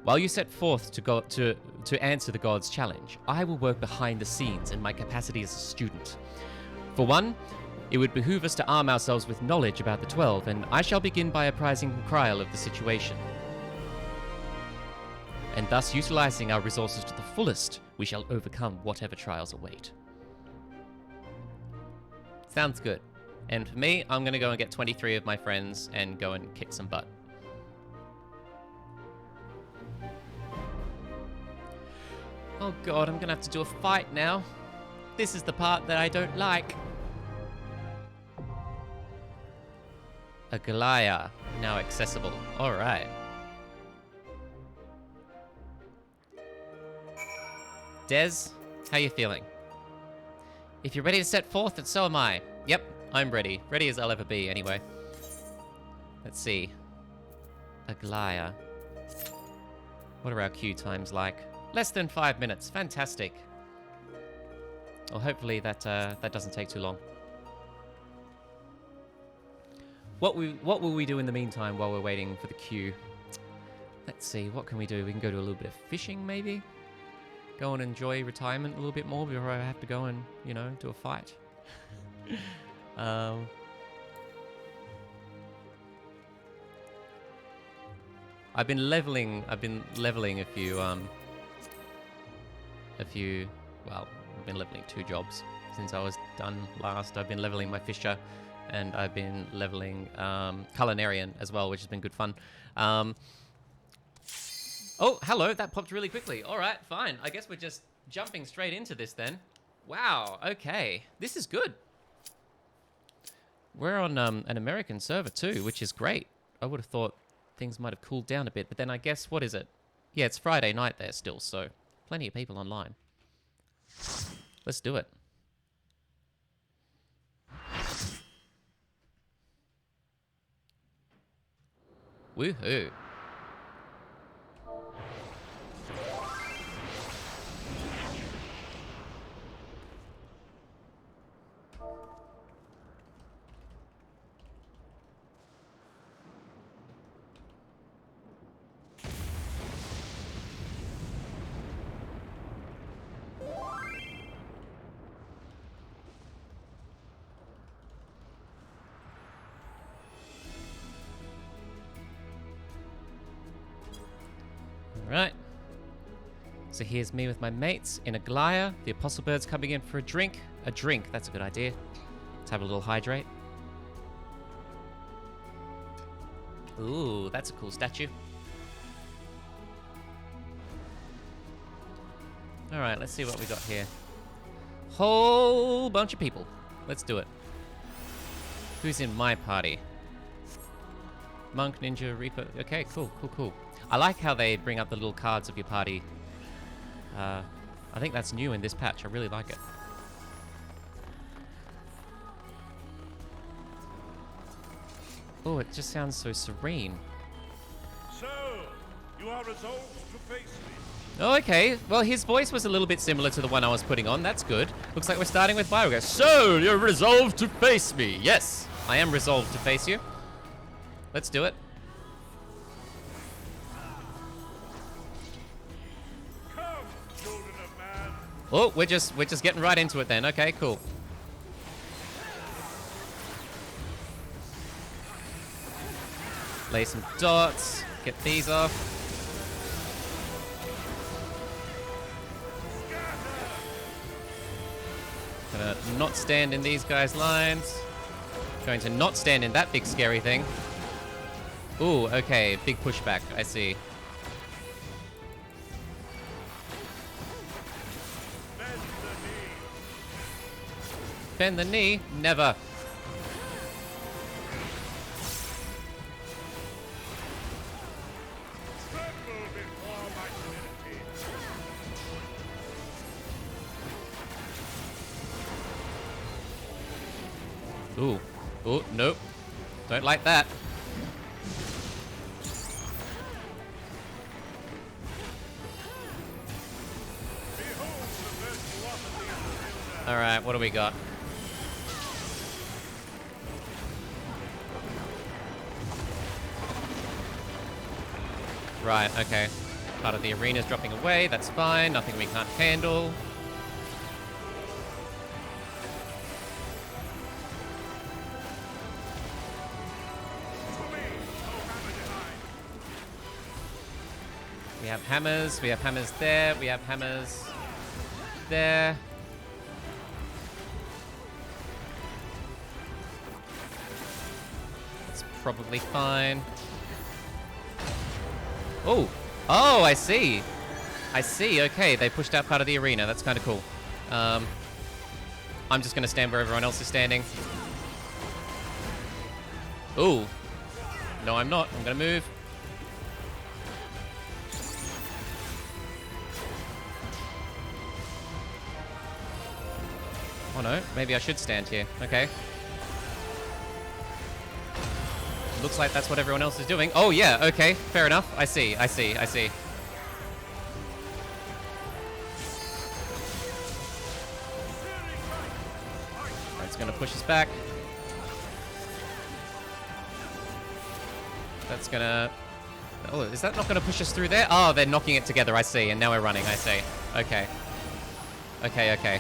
While you set forth to answer the god's challenge, I will work behind the scenes in my capacity as a student. For one, it would behoove us to arm ourselves with knowledge about the 12, and I shall begin by apprising Kryl of the situation, and thus utilizing our resources to the fullest, we shall overcome whatever trials await. Sounds good. And for me, I'm going to go and get 23 of my friends and go and kick some butt. Oh god, I'm going to have to do a fight now. This is the part that I don't like. Aglaia, now accessible. Alright. Des, how you feeling? If you're ready to set forth, then so am I. Yep, I'm ready. Ready as I'll ever be, anyway. Let's see. Aglaia. What are our queue times like? Less than 5 minutes. Fantastic. Well, hopefully that doesn't take too long. What will we do in the meantime while we're waiting for the queue? Let's see. What can we do? We can go to a little bit of fishing, maybe. Go and enjoy retirement a little bit more before I have to go and, you know, do a fight. I've been leveling a few, well, I've been leveling 2 jobs since I was done last. I've been leveling my fisher, and I've been leveling culinarian as well, which has been good fun. Oh, hello, that popped really quickly. All right, fine. I guess we're just jumping straight into this then. Wow, okay. This is good. We're on an American server too, which is great. I would have thought things might have cooled down a bit, but then I guess, what is it? Yeah, it's Friday night there still, so plenty of people online. Let's do it. Woohoo. Alright. So here's me with my mates in Aglaia. The Apostle Bird's coming in for a drink. A drink, that's a good idea. Let's have a little hydrate. Ooh, that's a cool statue. Alright, let's see what we got here. Whole bunch of people. Let's do it. Who's in my party? Monk, Ninja, Reaper. Okay, cool, cool, cool. I like how they bring up the little cards of your party. I think that's new in this patch. I really like it. Oh, it just sounds so serene. So, you are resolved to face me? Oh, okay. Well, his voice was a little bit similar to the one I was putting on. That's good. Looks like we're starting with Biogas. So, you're resolved to face me. Yes, I am resolved to face you. Let's do it. Oh, we're just getting right into it then. Okay, cool. Lay some dots. Get these off. Gonna not stand in these guys' lines. Going to not stand in that big scary thing. Ooh, okay, big pushback. I see. Bend the knee? Never. Ooh. Ooh, nope. Don't like that. Alright, what do we got? Right, okay. Part of the arena's dropping away, that's fine. Nothing we can't handle. We have hammers. We have hammers there. We have hammers there. That's probably fine. Oh. Oh, I see. I see. Okay, they pushed out part of the arena. That's kind of cool. I'm just going to stand where everyone else is standing. Ooh. No, I'm not. I'm going to move. Oh no, maybe I should stand here. Okay. Looks like that's what everyone else is doing. Oh yeah, okay, fair enough. I see. That's gonna push us back. That's gonna... Oh, is that not gonna push us through there? Oh, they're knocking it together, I see. And now we're running, I see. Okay. Okay. Okay.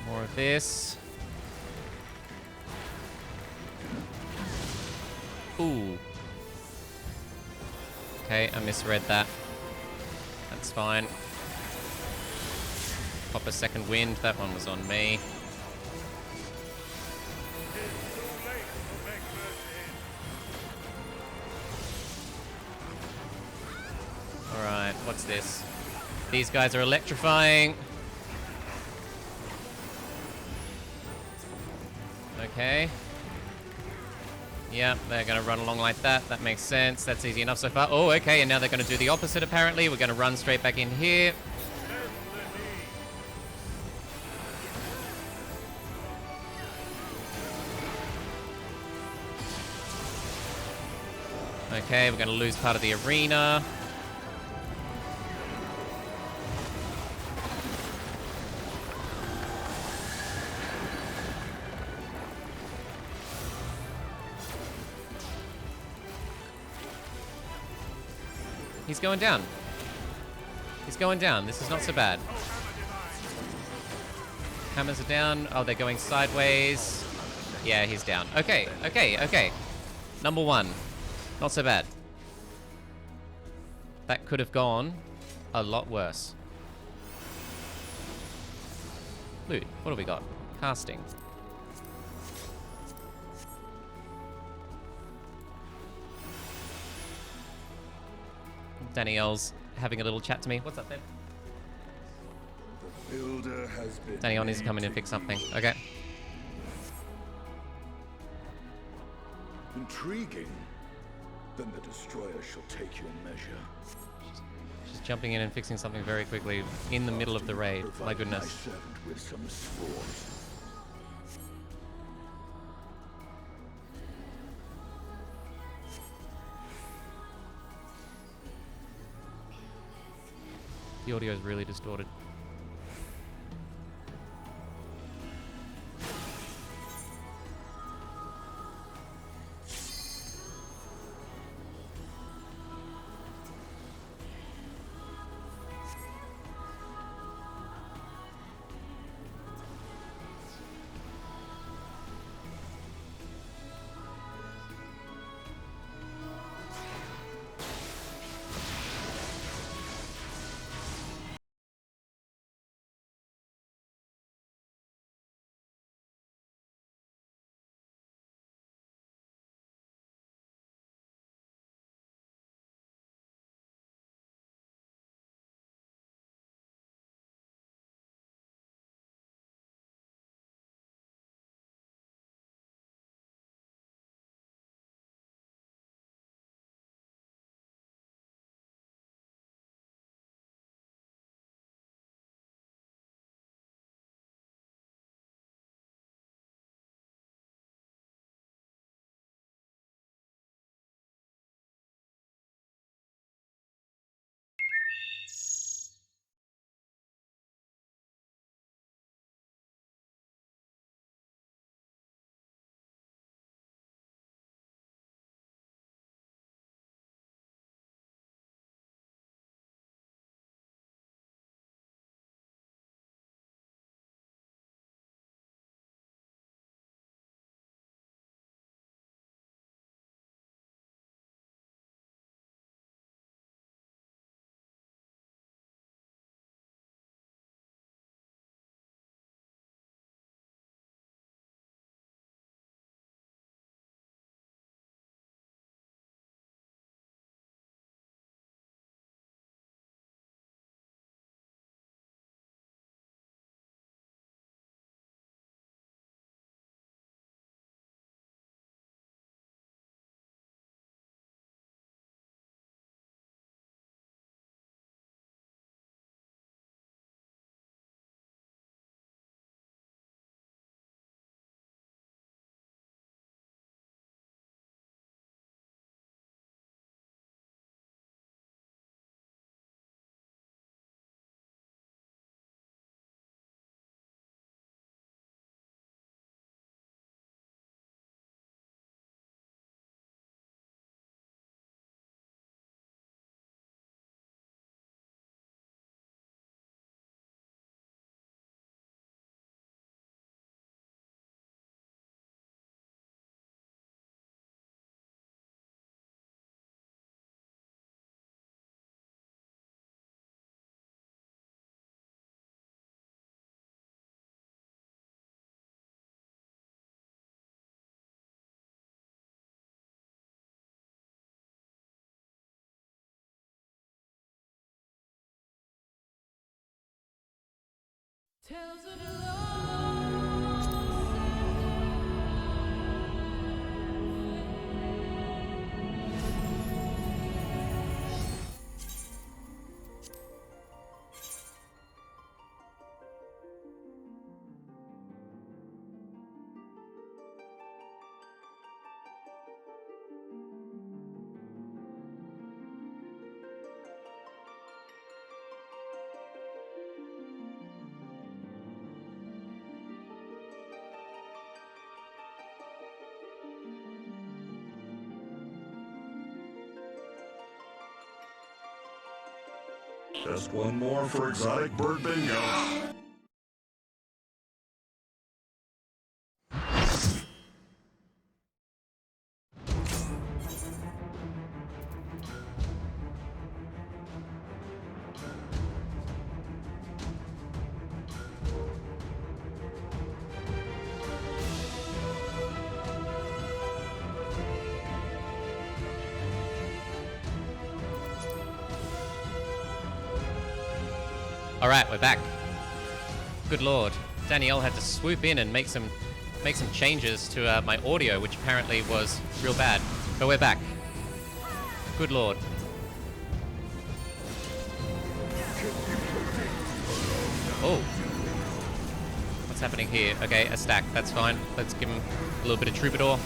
More of this. Ooh. Okay, I misread that. That's fine. Pop a second wind. That one was on me. Alright, what's this? These guys are electrifying. Okay. Yep, they're going to run along like that. That makes sense. That's easy enough so far. Oh, okay, and now they're going to do the opposite, apparently. We're going to run straight back in here. Okay, we're going to lose part of the arena. He's going down. He's going down. This is not so bad. Hammers are down. Oh, they're going sideways. Yeah, he's down. Okay. Number one. Not so bad. That could have gone a lot worse. Loot. What do we got? Casting. Danielle's having a little chat to me. What's up, Ben? The builder has been Danielle needs to come in and fix something. Okay. intriguing. Then the destroyer shall take your measure. She's jumping in and fixing something very quickly in the middle of the raid. My goodness. My servant with some sport. The audio is really distorted. Tales of love. Just one more for exotic bird bingo. All right, we're back. Good lord, Danielle had to swoop in and make some changes to my audio, which apparently was real bad. But we're back. Good lord. Oh, what's happening here? Okay, a stack. That's fine. Let's give him a little bit of troubadour.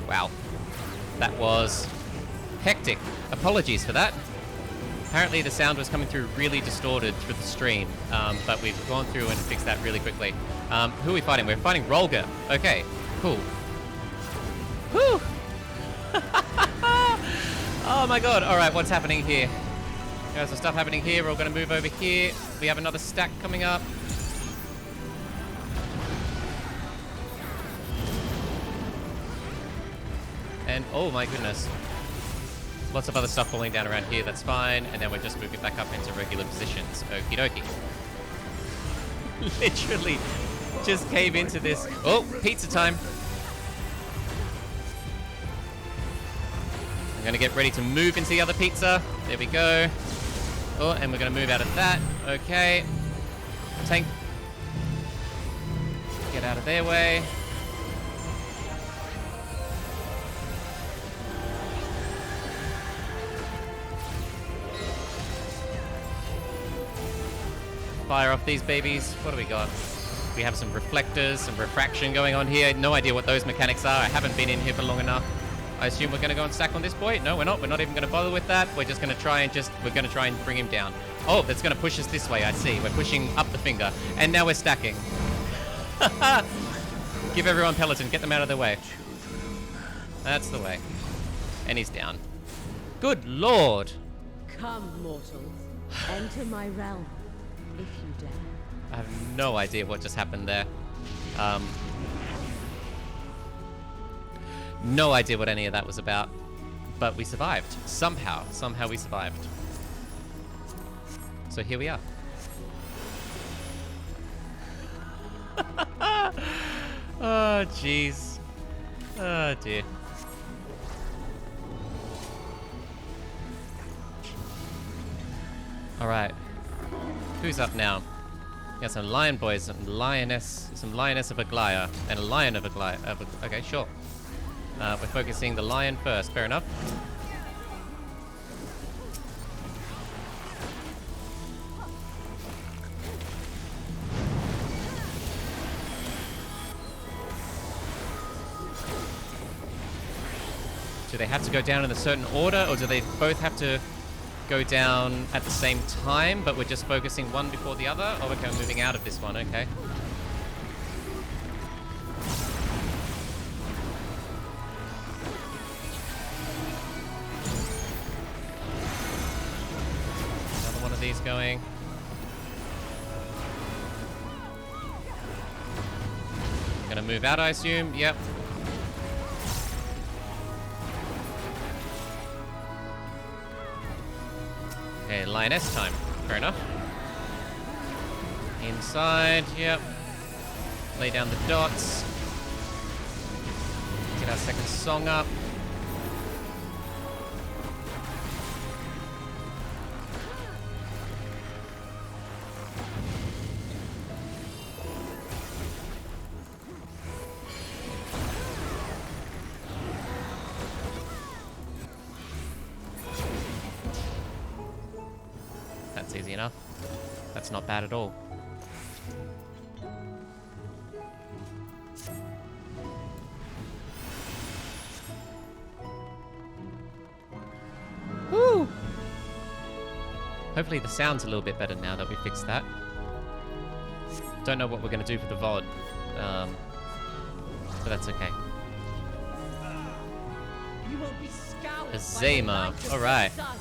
Wow, that was hectic. Apologies for that. Apparently the sound was coming through really distorted through the stream, but we've gone through and fixed that really quickly. Who are we fighting? We're fighting Rolga. Okay, cool. Whew! Oh my god, alright, what's happening here? There's some stuff happening here. We're all going to move over here. We have another stack coming up. And, oh my goodness. Lots of other stuff falling down around here, that's fine. And then we're just moving back up into regular positions. Okie dokie. Literally just came into this. Oh, pizza time. I'm gonna get ready to move into the other pizza. There we go. Oh, and we're gonna move out of that. Okay. Tank. Get out of their way. Fire off these babies. What do we got? We have some reflectors, some refraction going on here. No idea what those mechanics are. I haven't been in here for long enough. I assume we're going to go and stack on this boy. No, we're not. We're not even going to bother with that. We're just going to try and bring him down. Oh, that's going to push us this way. I see. We're pushing up the finger. And now we're stacking. Give everyone Peloton. Get them out of the way. That's the way. And he's down. Good lord. Come, mortals. Enter my realm, if you dare. I have no idea what just happened there. No idea what any of that was about. But we survived. Somehow we survived. So here we are. Oh, jeez. Oh, dear. Alright. Who's up now? Got some lion boys, some lioness of Aglaia, and a lion of Aglaia. Okay, sure. We're focusing the lion first. Fair enough. Do they have to go down in a certain order, or do they both have to go down at the same time, but we're just focusing one before the other? Oh, okay, we're moving out of this one, okay. Another one of these going. Gonna move out, I assume. Yep. Okay, lioness time. Fair enough. Inside, yep. Lay down the dots. Get our second song up. That's easy enough. That's not bad at all. Woo! Hopefully the sound's a little bit better now that we fixed that. Don't know what we're going to do for the VOD. But that's okay. You will be scoured by the Azema. light of the Alright. sun.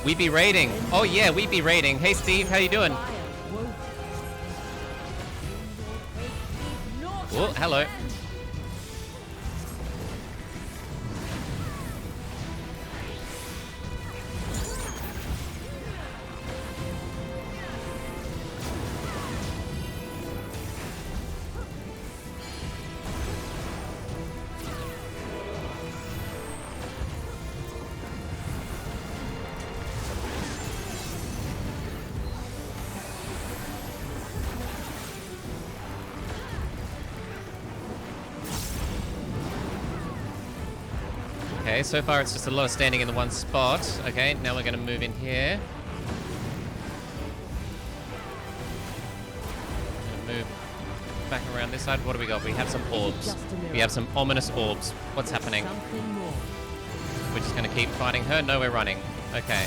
We be raiding. Oh yeah, we be raiding. Hey Steve, how you doing? Fire won't. In your wake, leave naught Oh, hello. unsaid. Okay, so far it's just a lot of standing in the one spot. Okay, now we're going to move in here. Move back around this side. What do we got? We have some orbs. just a mirror? We have some ominous orbs. What's happening? Something more. We're just going to keep fighting her? No, we're running. Okay.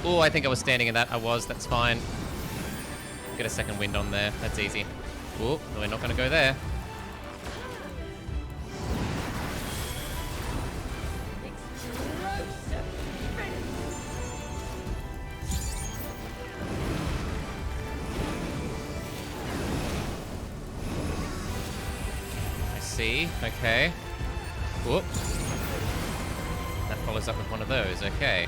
Oh, I think I was standing in that. I was. That's fine. Get a second wind on there. That's easy. Oh, we're not going to go there. Explosive finish. I see. Okay. Whoop. That follows up with one of those. Okay.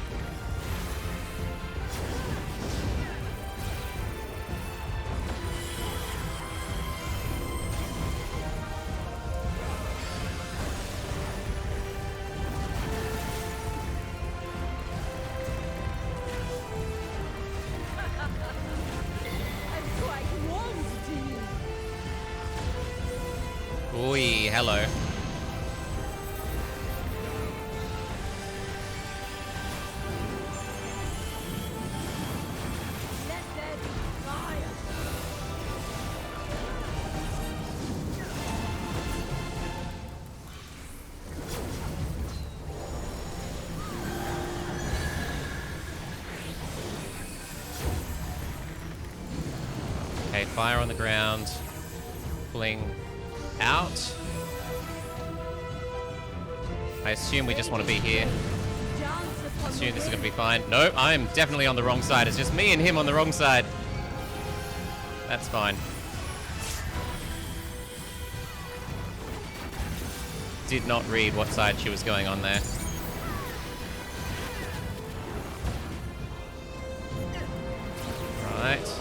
I'm quite warm to you. Oi, hello. Let there be fire. Okay, fire on the ground. Pulling out. I assume we just want to be here. Dance upon Assume the this is going to wind. be fine. No, I'm definitely on the wrong side. It's just me and him on the wrong side. That's fine. Did not read what side she was going on there. Right.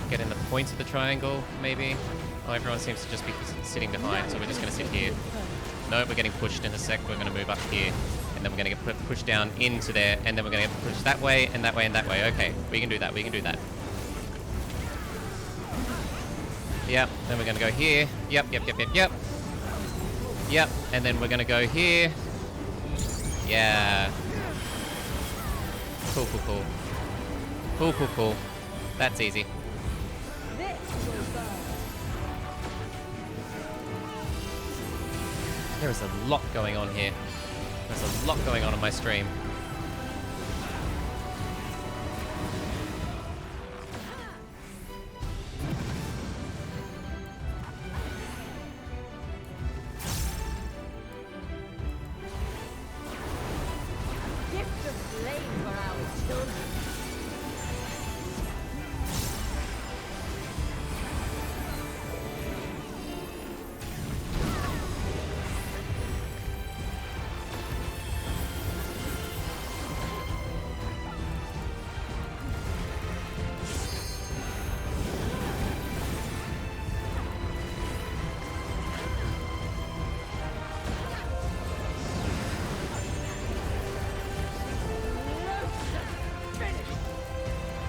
Get in the point of the triangle, maybe. Oh, everyone seems to just be sitting behind, so we're just going to sit here. No, we're getting pushed in a sec. We're going to move up here. And then we're going to get pushed down into there. And then we're going to get pushed that way, and that way, and that way. Okay, we can do that. We can do that. Yep, then we're going to go here. Yep, yep, yep, yep, yep. Yep, and then we're going to go here. Yeah. Cool, cool, cool. Cool, cool, cool. That's easy. This will burn. There is a lot going on here. There's a lot going on my stream. For our children.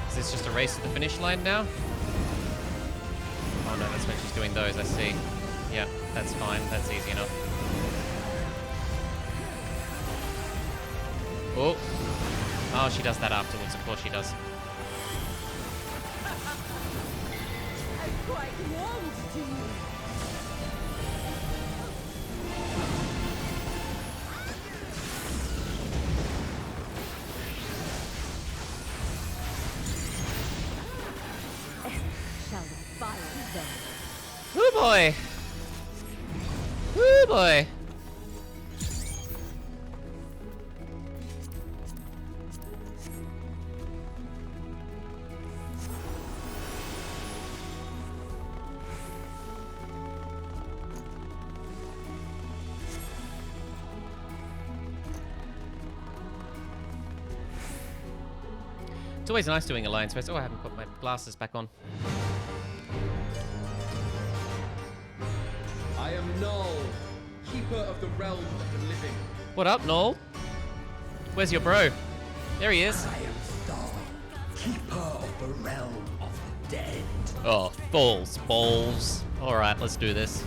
Is this just a race to the finish line now? Oh no, that's when she's doing those, I see. Yeah, that's fine. That's easy enough. Oh. Oh, she does that afterwards. Of course she does. I quite warmed to you. Shall the fire burn? Woo boy! Woo boy! It's always nice doing Alliance Fest. Oh, I haven't put my glasses back on. I am Null, keeper of the realm of the living. What up, Noel? Where's your bro? There he is. I am Thor, keeper of the realm of the dead. Oh, balls. Alright, let's do this.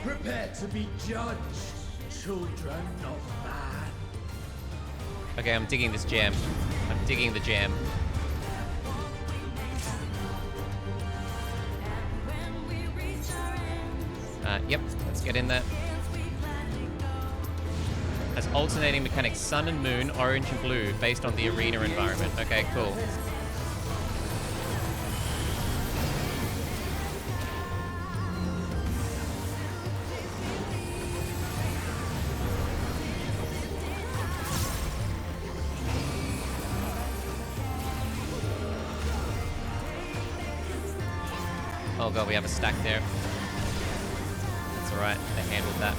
Prepare to be judged, children of man. Okay, I'm digging this jam. I'm digging the jam. Yep, let's get in there. Has alternating mechanics, sun and moon, orange and blue, based on the arena environment. Okay, cool. Oh god, we have a stack there. That's alright, they handled that.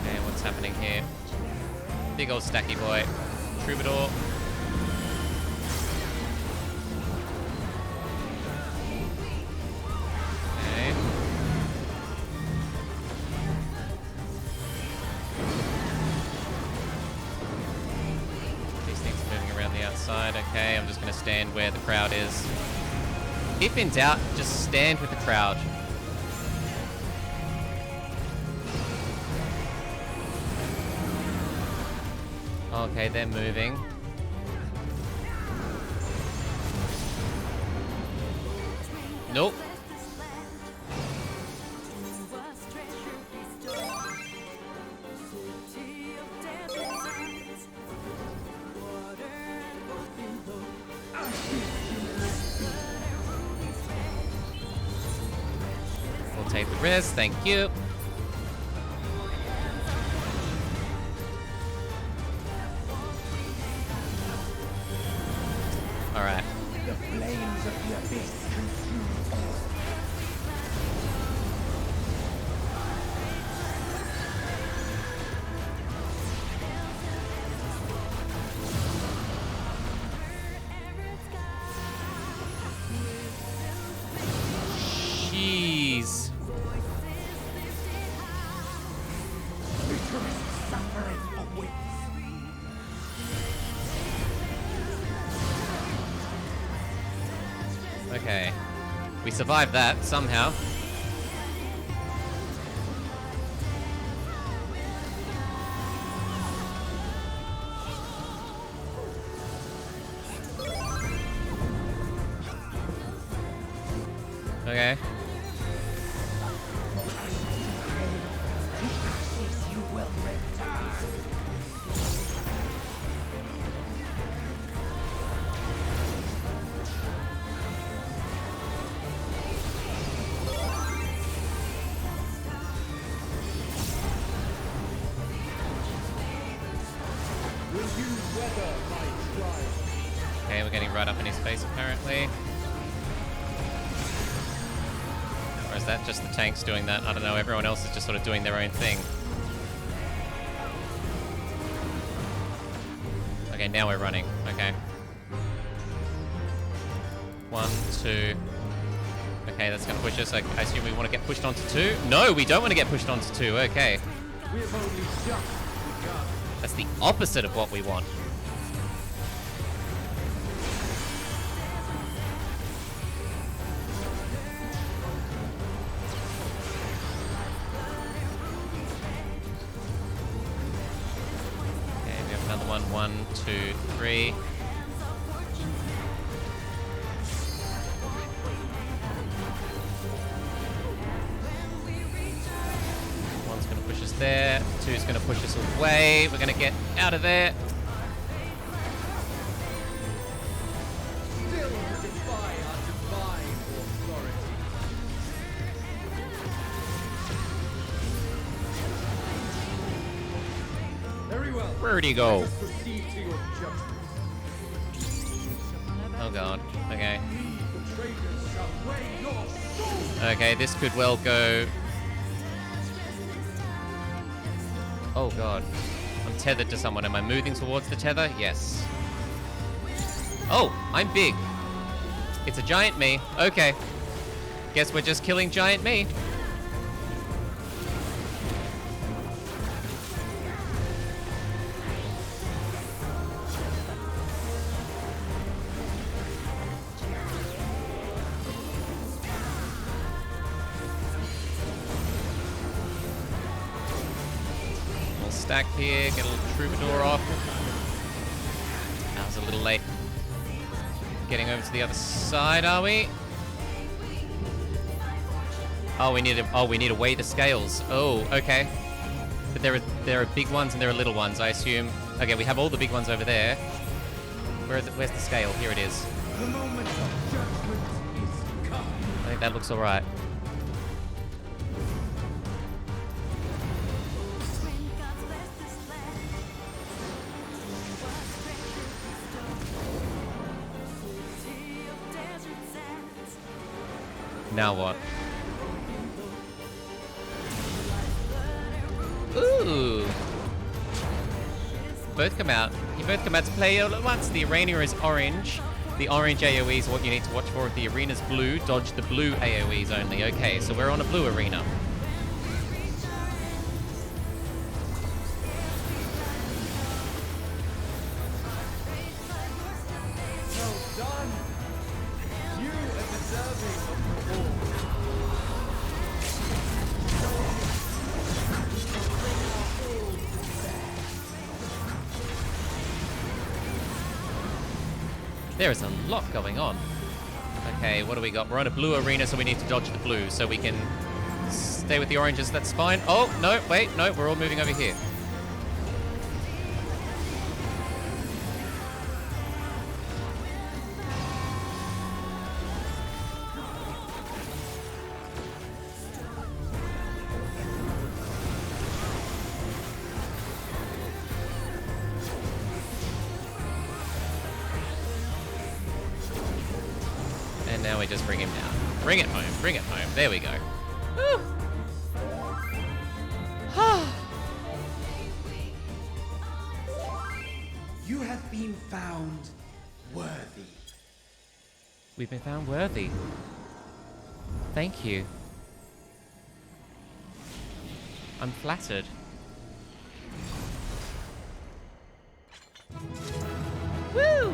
Okay, what's happening here? Big old stacky boy. Troubadour. Okay. These things are moving around the outside. Okay, I'm just going to stand where the crowd is. If in doubt, just stand with the crowd. Okay, they're moving. Nope. We'll take the risk, thank you. Alright. The flames of the abyss consume all. Jeez. Bitterest suffering awaits. Okay. We survived that somehow. Okay. Okay, we're getting right up in his face apparently. Or is that just the tanks doing that? I don't know, everyone else is just sort of doing their own thing. Okay, now we're running. Okay. 1, 2. Okay, that's gonna push us. I assume we want to get pushed onto 2? No, we don't want to get pushed onto 2. Okay. That's the opposite of what we want. Okay, we have another one. 1, 2, 3. One's gonna push us there. 2's gonna push us away. We're gonna get out of there. Still defy our divine authority. Very well. Where'd he go? Let us proceed to your judgment. Oh god. Okay. The traitors shall weigh your soul. Okay, this could well go. Oh god. I'm tethered to someone. Am I moving towards the tether? Yes. Oh, I'm big. It's a giant me. Okay. Guess we're just killing giant me. We'll stack here, get a little troubadour off. That was a little late. Getting over to the other side, are we? Oh, we need to weigh the scales. Oh, okay. But there are big ones and there are little ones, I assume. Okay, we have all the big ones over there. Where's the scale? Here it is. The moment of judgment is come. I think that looks alright. Now what? Ooh! Both come out. You both come out to play all at once. The arena is orange. The orange AoE is what you need to watch for. If the arena's blue, dodge the blue AoEs only. Okay, so we're on a blue arena. Well done. You are deserving of the reward. There is a lot going on. Okay, what do we got? We're on a blue arena, so we need to dodge the blue, so we can stay with the oranges. That's fine. Oh, no, wait, no, we're all moving over here. And now we just bring him down. Bring it home, bring it home. There we go. Woo. You have been found worthy. We've been found worthy. Thank you. I'm flattered. Woo!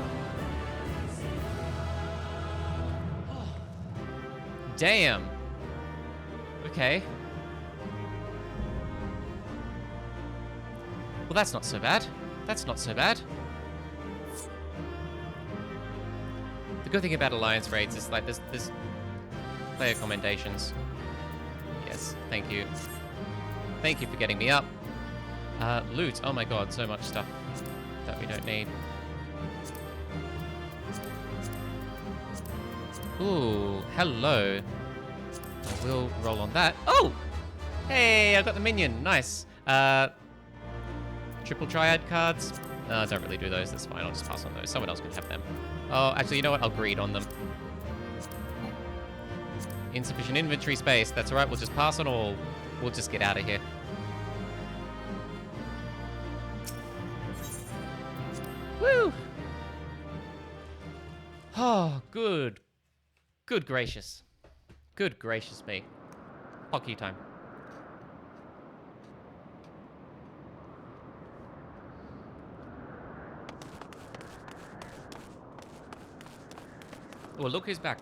Damn. Okay. Well, that's not so bad. That's not so bad. The good thing about Alliance raids is like there's Player commendations. Yes, thank you. Thank you for getting me up. Loot. Oh my god, so much stuff that we don't need. Ooh, hello. I will roll on that. Oh! Hey, I got the minion. Nice. Triple triad cards. No, I don't really do those. That's fine. I'll just pass on those. Someone else can have them. Oh, actually, you know what? I'll greed on them. Insufficient inventory space. That's all right. We'll just pass on all. We'll just get out of here. Woo! Oh, good. Good gracious. Good gracious me. Hockey time. Oh, look who's back.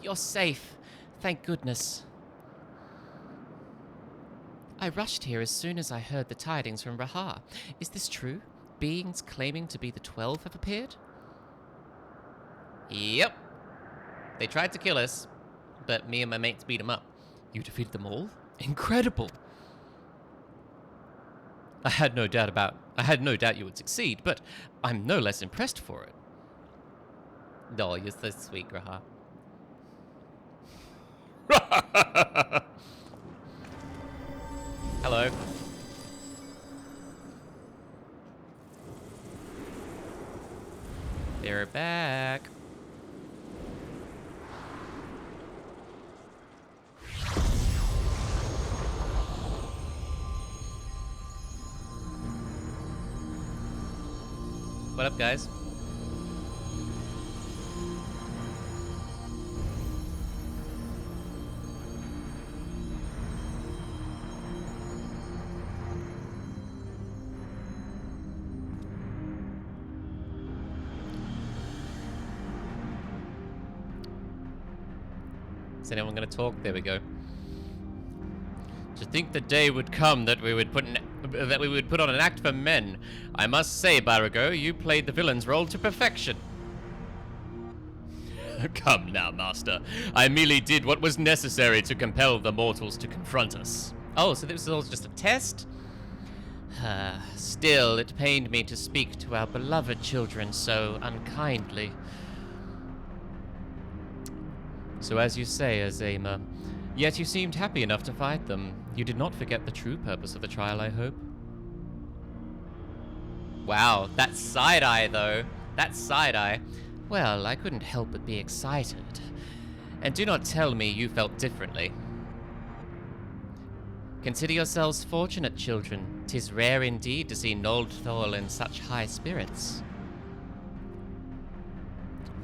You're safe. Thank goodness. I rushed here as soon as I heard the tidings from Raha. Is this true? Beings claiming to be the 12 have appeared? Yep. They tried to kill us, but me and my mates beat them up. You defeated them all? Incredible! I had no doubt you would succeed, but I'm no less impressed for it. Oh, you're so sweet, Graha. Hello. They're back. What up, guys? Is anyone going to talk? There we go. To think the day would come that we would put on an act for men. I must say, Barago, you played the villain's role to perfection. Come now, Master. I merely did what was necessary to compel the mortals to confront us. Oh, so this was all just a test? Still, it pained me to speak to our beloved children so unkindly. So as you say, Azema, yet you seemed happy enough to fight them. You did not forget the true purpose of the trial, I hope. Wow, that side-eye, though. That side-eye. Well, I couldn't help but be excited. And do not tell me you felt differently. Consider yourselves fortunate, children. 'Tis rare indeed to see Noldthal in such high spirits.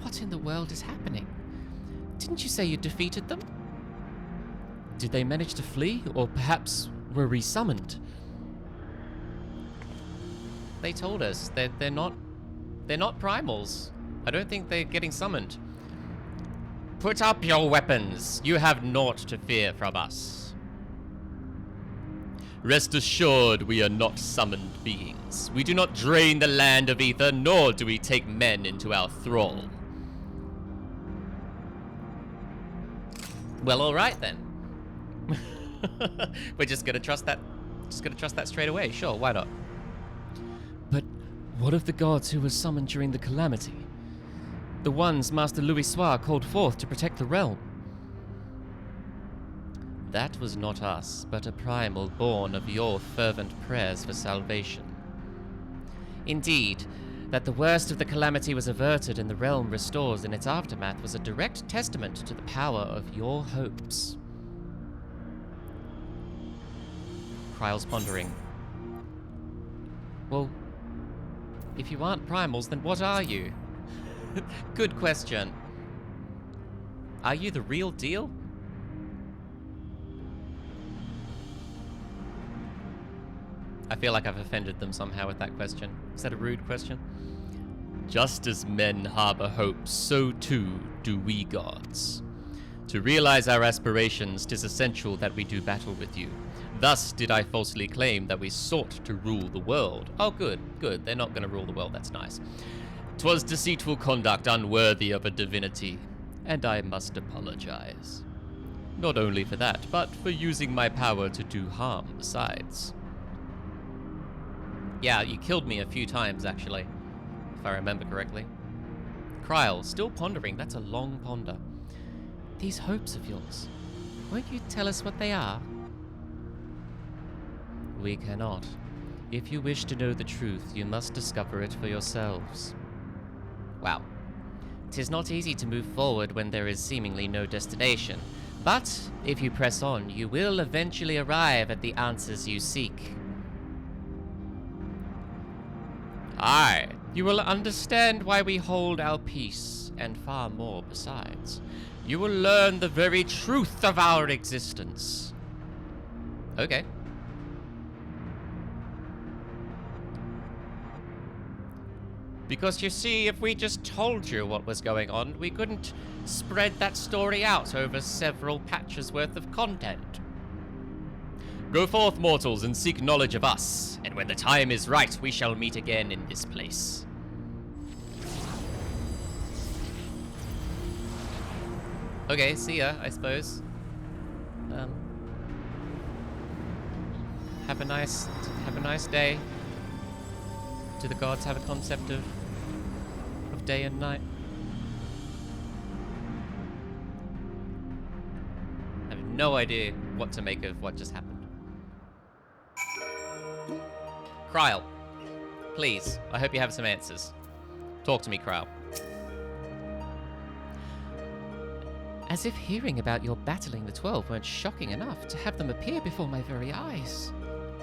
What in the world is happening? Didn't you say you defeated them? Did they manage to flee, or perhaps were resummoned? They told us that they're not primals. I don't think they're getting summoned. Put up your weapons. You have naught to fear from us. Rest assured, we are not summoned beings. We do not drain the land of ether, nor do we take men into our thrall. Well, all right then. We're just gonna trust that. Just gonna trust that straight away. Sure, why not? But what of the gods who were summoned during the calamity? The ones Master Louisoix called forth to protect the realm. That was not us, but a primal born of your fervent prayers for salvation. Indeed, that the worst of the calamity was averted and the realm restored in its aftermath was a direct testament to the power of your hopes. Kryle's pondering. Well, if you aren't primals, then what are you? Good question. Are you the real deal? I feel like I've offended them somehow with that question. Is that a rude question? Just as men harbor hopes, so too do we gods. To realize our aspirations, 'tis essential that we do battle with you. Thus did I falsely claim that we sought to rule the world. Oh, good, good. They're not going to rule the world. That's nice. 'Twas deceitful conduct unworthy of a divinity. and I must apologize. Not only for that, but for using my power to do harm besides. Yeah, you killed me a few times, actually, if I remember correctly. Kryl, still pondering. That's a long ponder. These hopes of yours, won't you tell us what they are? We cannot. If you wish to know the truth, you must discover it for yourselves. Wow. 'Tis not easy to move forward when there is seemingly no destination, but if you press on, you will eventually arrive at the answers you seek. Aye, you will understand why we hold our peace, and far more besides. You will learn the very truth of our existence. Okay. Because you see, if we just told you what was going on, we couldn't spread that story out over several patches worth of content. Go forth, mortals, and seek knowledge of us, and when the time is right, we shall meet again in this place. Okay, see ya, I suppose. Have a nice day. Do the gods have a concept of day and night? I have no idea what to make of what just happened. Kryl, please, I hope you have some answers. Talk to me, Kryl. As if hearing about your battling the 12 weren't shocking enough to have them appear before my very eyes.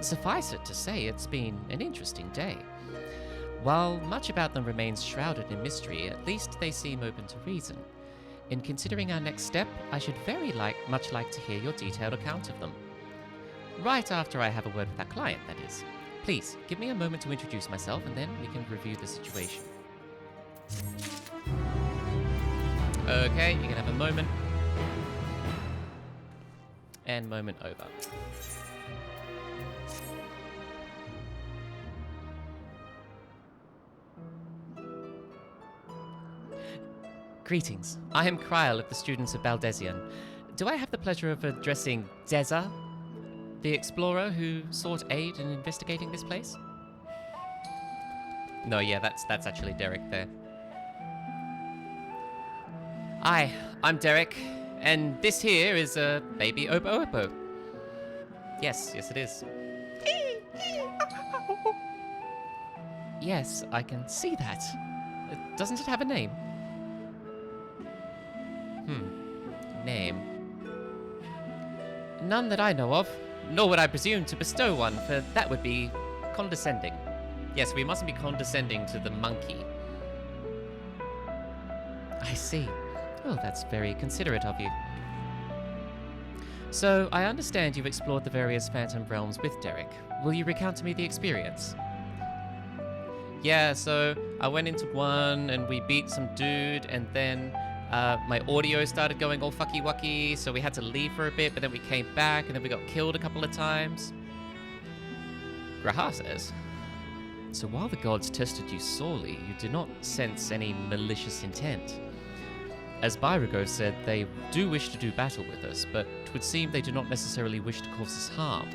Suffice it to say, it's been an interesting day. While much about them remains shrouded in mystery, at least they seem open to reason. In considering our next step, I should much like to hear your detailed account of them. Right after I have a word with our client, that is. Please, give me a moment to introduce myself, and then we can review the situation. Okay, you can have a moment. And moment over. Greetings. I am Kryl of the Students of Baldesion. Do I have the pleasure of addressing Deza, the explorer who sought aid in investigating this place? No, yeah, that's actually Derek there. Hi, I'm Derek, and this here is baby Opo Opo. Yes, it is. Yes, I can see that. Doesn't it have a name? Name. None that I know of, nor would I presume to bestow one, for that would be condescending. Yes, we mustn't be condescending to the monkey. I see. Oh, that's very considerate of you. So, I understand you've explored the various Phantom Realms with Derek. Will you recount to me the experience? Yeah, so I went into one and we beat some dude, and then my audio started going all fucky-wucky, so we had to leave for a bit, but then we came back, and then we got killed a couple of times. Graha says, so while the gods tested you sorely, you did not sense any malicious intent. As Byrago said, they do wish to do battle with us, but it would seem they do not necessarily wish to cause us harm.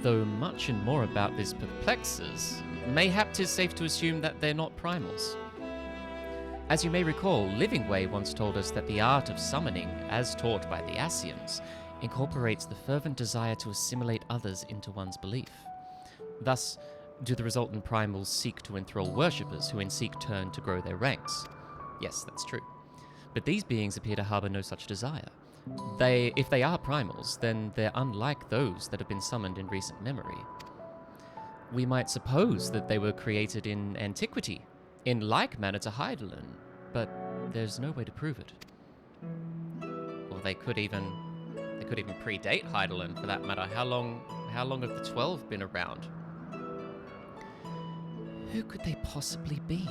Though much and more about this perplexes, mayhap 'tis safe to assume that they're not primals. As you may recall, Livingway once told us that the art of summoning, as taught by the Asians, incorporates the fervent desire to assimilate others into one's belief. Thus, do the resultant primals seek to enthrall worshippers who in seek turn to grow their ranks? Yes, that's true. But these beings appear to harbor no such desire. If they are primals, then they're unlike those that have been summoned in recent memory. We might suppose that they were created in antiquity, in like manner to Hydaelyn, but there's no way to prove it. Or they could even predate Hydaelyn, for that matter. How long have the 12 been around? Who could they possibly be?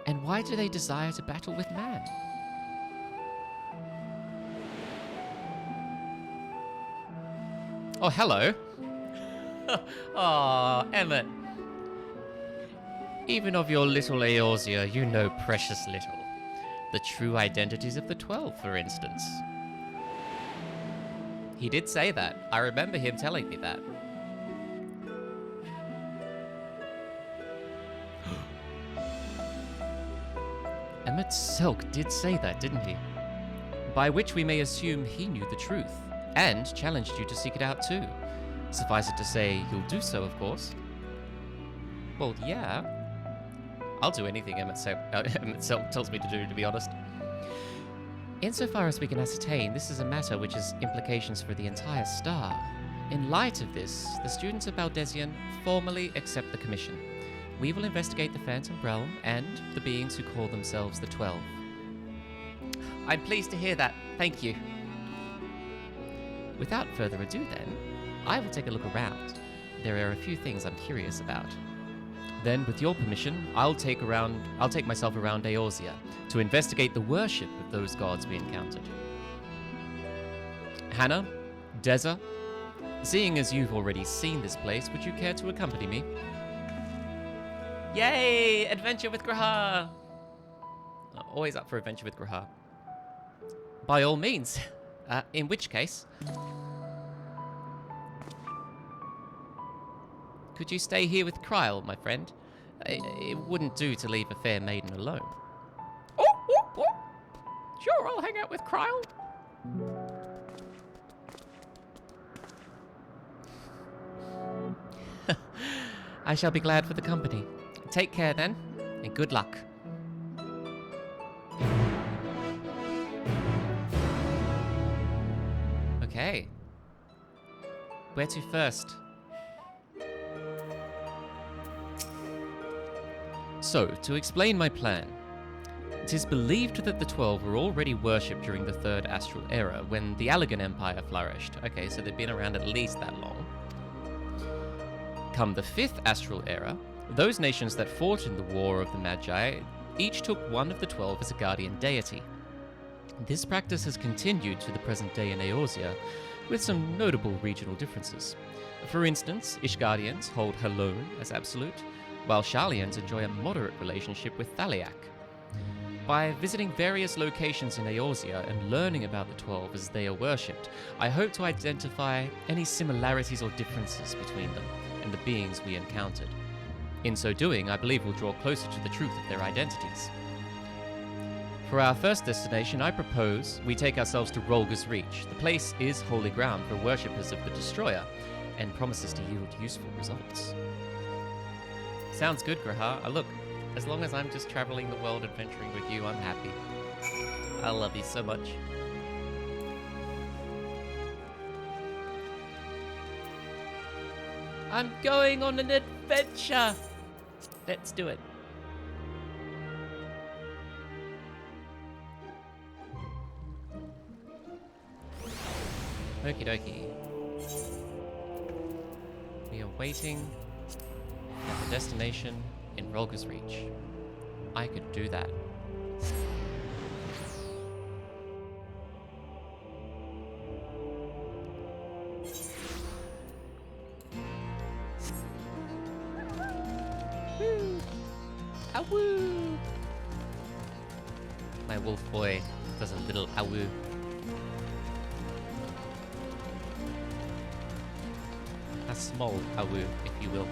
And why do they desire to battle with man? Oh, hello. Oh, Emmett. Even of your little Eorzea, you know precious little. The true identities of the 12, for instance. He did say that. I remember him telling me that. Emmett Selk did say that, didn't he? By which we may assume he knew the truth, and challenged you to seek it out too. Suffice it to say, you'll do so, of course. Well, yeah. I'll do anything Emmett Selk tells me to do, to be honest. Insofar as we can ascertain, this is a matter which has implications for the entire star. In light of this, the students of Baldesion formally accept the commission. We will investigate the Phantom Realm and the beings who call themselves the 12. I'm pleased to hear that. Thank you. Without further ado then, I will take a look around. There are a few things I'm curious about. Then, with your permission, I'll take myself around Eorzea to investigate the worship of those gods we encountered. Hannah, Deza, seeing as you've already seen this place, would you care to accompany me? Yay! Adventure with Grahar! Always up for adventure with Grahar. By all means. In which case... Could you stay here with Kryl, my friend? It wouldn't do to leave a fair maiden alone. Oh! Sure, I'll hang out with Kryl. I shall be glad for the company. Take care then, and good luck. Okay. Where to first? So, to explain my plan. It is believed that the 12 were already worshipped during the Third Astral Era, when the Allegan Empire flourished. Okay, so they've been around at least that long. Come the Fifth Astral Era, those nations that fought in the War of the Magi each took one of the 12 as a guardian deity. This practice has continued to the present day in Eorzea, with some notable regional differences. For instance, Ishgardians hold Halone as absolute, while Sharlians enjoy a moderate relationship with Thaliak. By visiting various locations in Eorzea and learning about the 12 as they are worshipped, I hope to identify any similarities or differences between them and the beings we encountered. In so doing, I believe we'll draw closer to the truth of their identities. For our first destination, I propose we take ourselves to Rolga's Reach. The place is holy ground for worshippers of the Destroyer, and promises to yield useful results. Sounds good, Grahar. Look, as long as I'm just traveling the world adventuring with you, I'm happy. I love you so much. I'm going on an adventure! Let's do it. Okie dokie. We are waiting at the destination in Rolga's Reach. I could do that. Woo! Awoo! My wolf boy does a little awoo. A small awoo, if you will.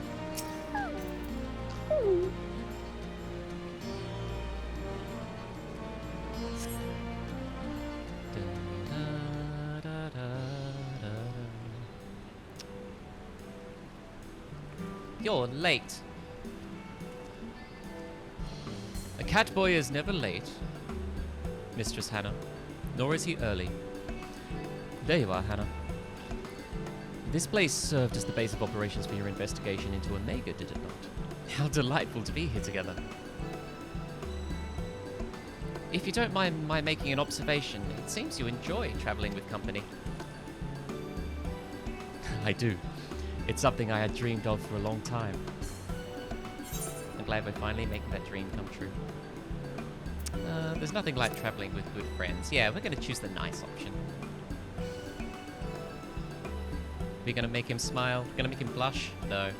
You're late. A cat boy is never late, Mistress Hannah, nor is he early. There you are, Hannah. This place served as the base of operations for your investigation into Omega, did it not? How delightful to be here together. If you don't mind my making an observation, it seems you enjoy traveling with company. I do. It's something I had dreamed of for a long time. I'm glad we're finally making that dream come true. There's nothing like traveling with good friends. Yeah, we're going to choose the nice option. We're going to make him smile. We're going to make him blush. No.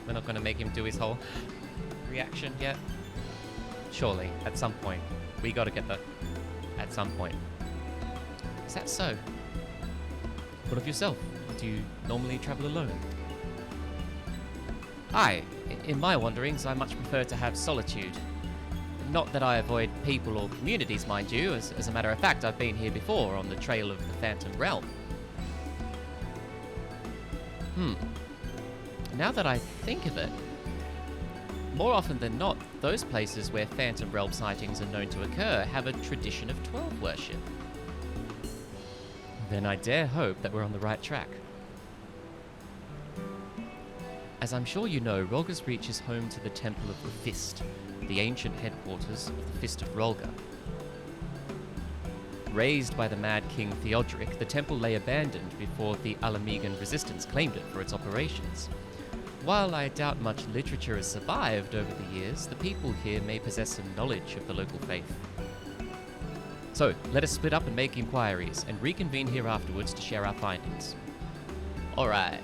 We're not going to make him do his whole... reaction yet? Surely, at some point. We gotta get the... At some point. Is that so? What of yourself? Do you normally travel alone? In my wanderings, I much prefer to have solitude. Not that I avoid people or communities, mind you. As a matter of fact, I've been here before on the trail of the Phantom Realm. Now that I think of it, more often than not, those places where Phantom Realm sightings are known to occur have a tradition of 12 worship. Then I dare hope that we're on the right track. As I'm sure you know, Rolga's Reach is home to the Temple of the Fist, the ancient headquarters of the Fist of Rolga. Raised by the Mad King Theodoric, the temple lay abandoned before the Alamegan resistance claimed it for its operations. While I doubt much literature has survived over the years, the people here may possess some knowledge of the local faith. So, let us split up and make inquiries, and reconvene here afterwards to share our findings. Alright,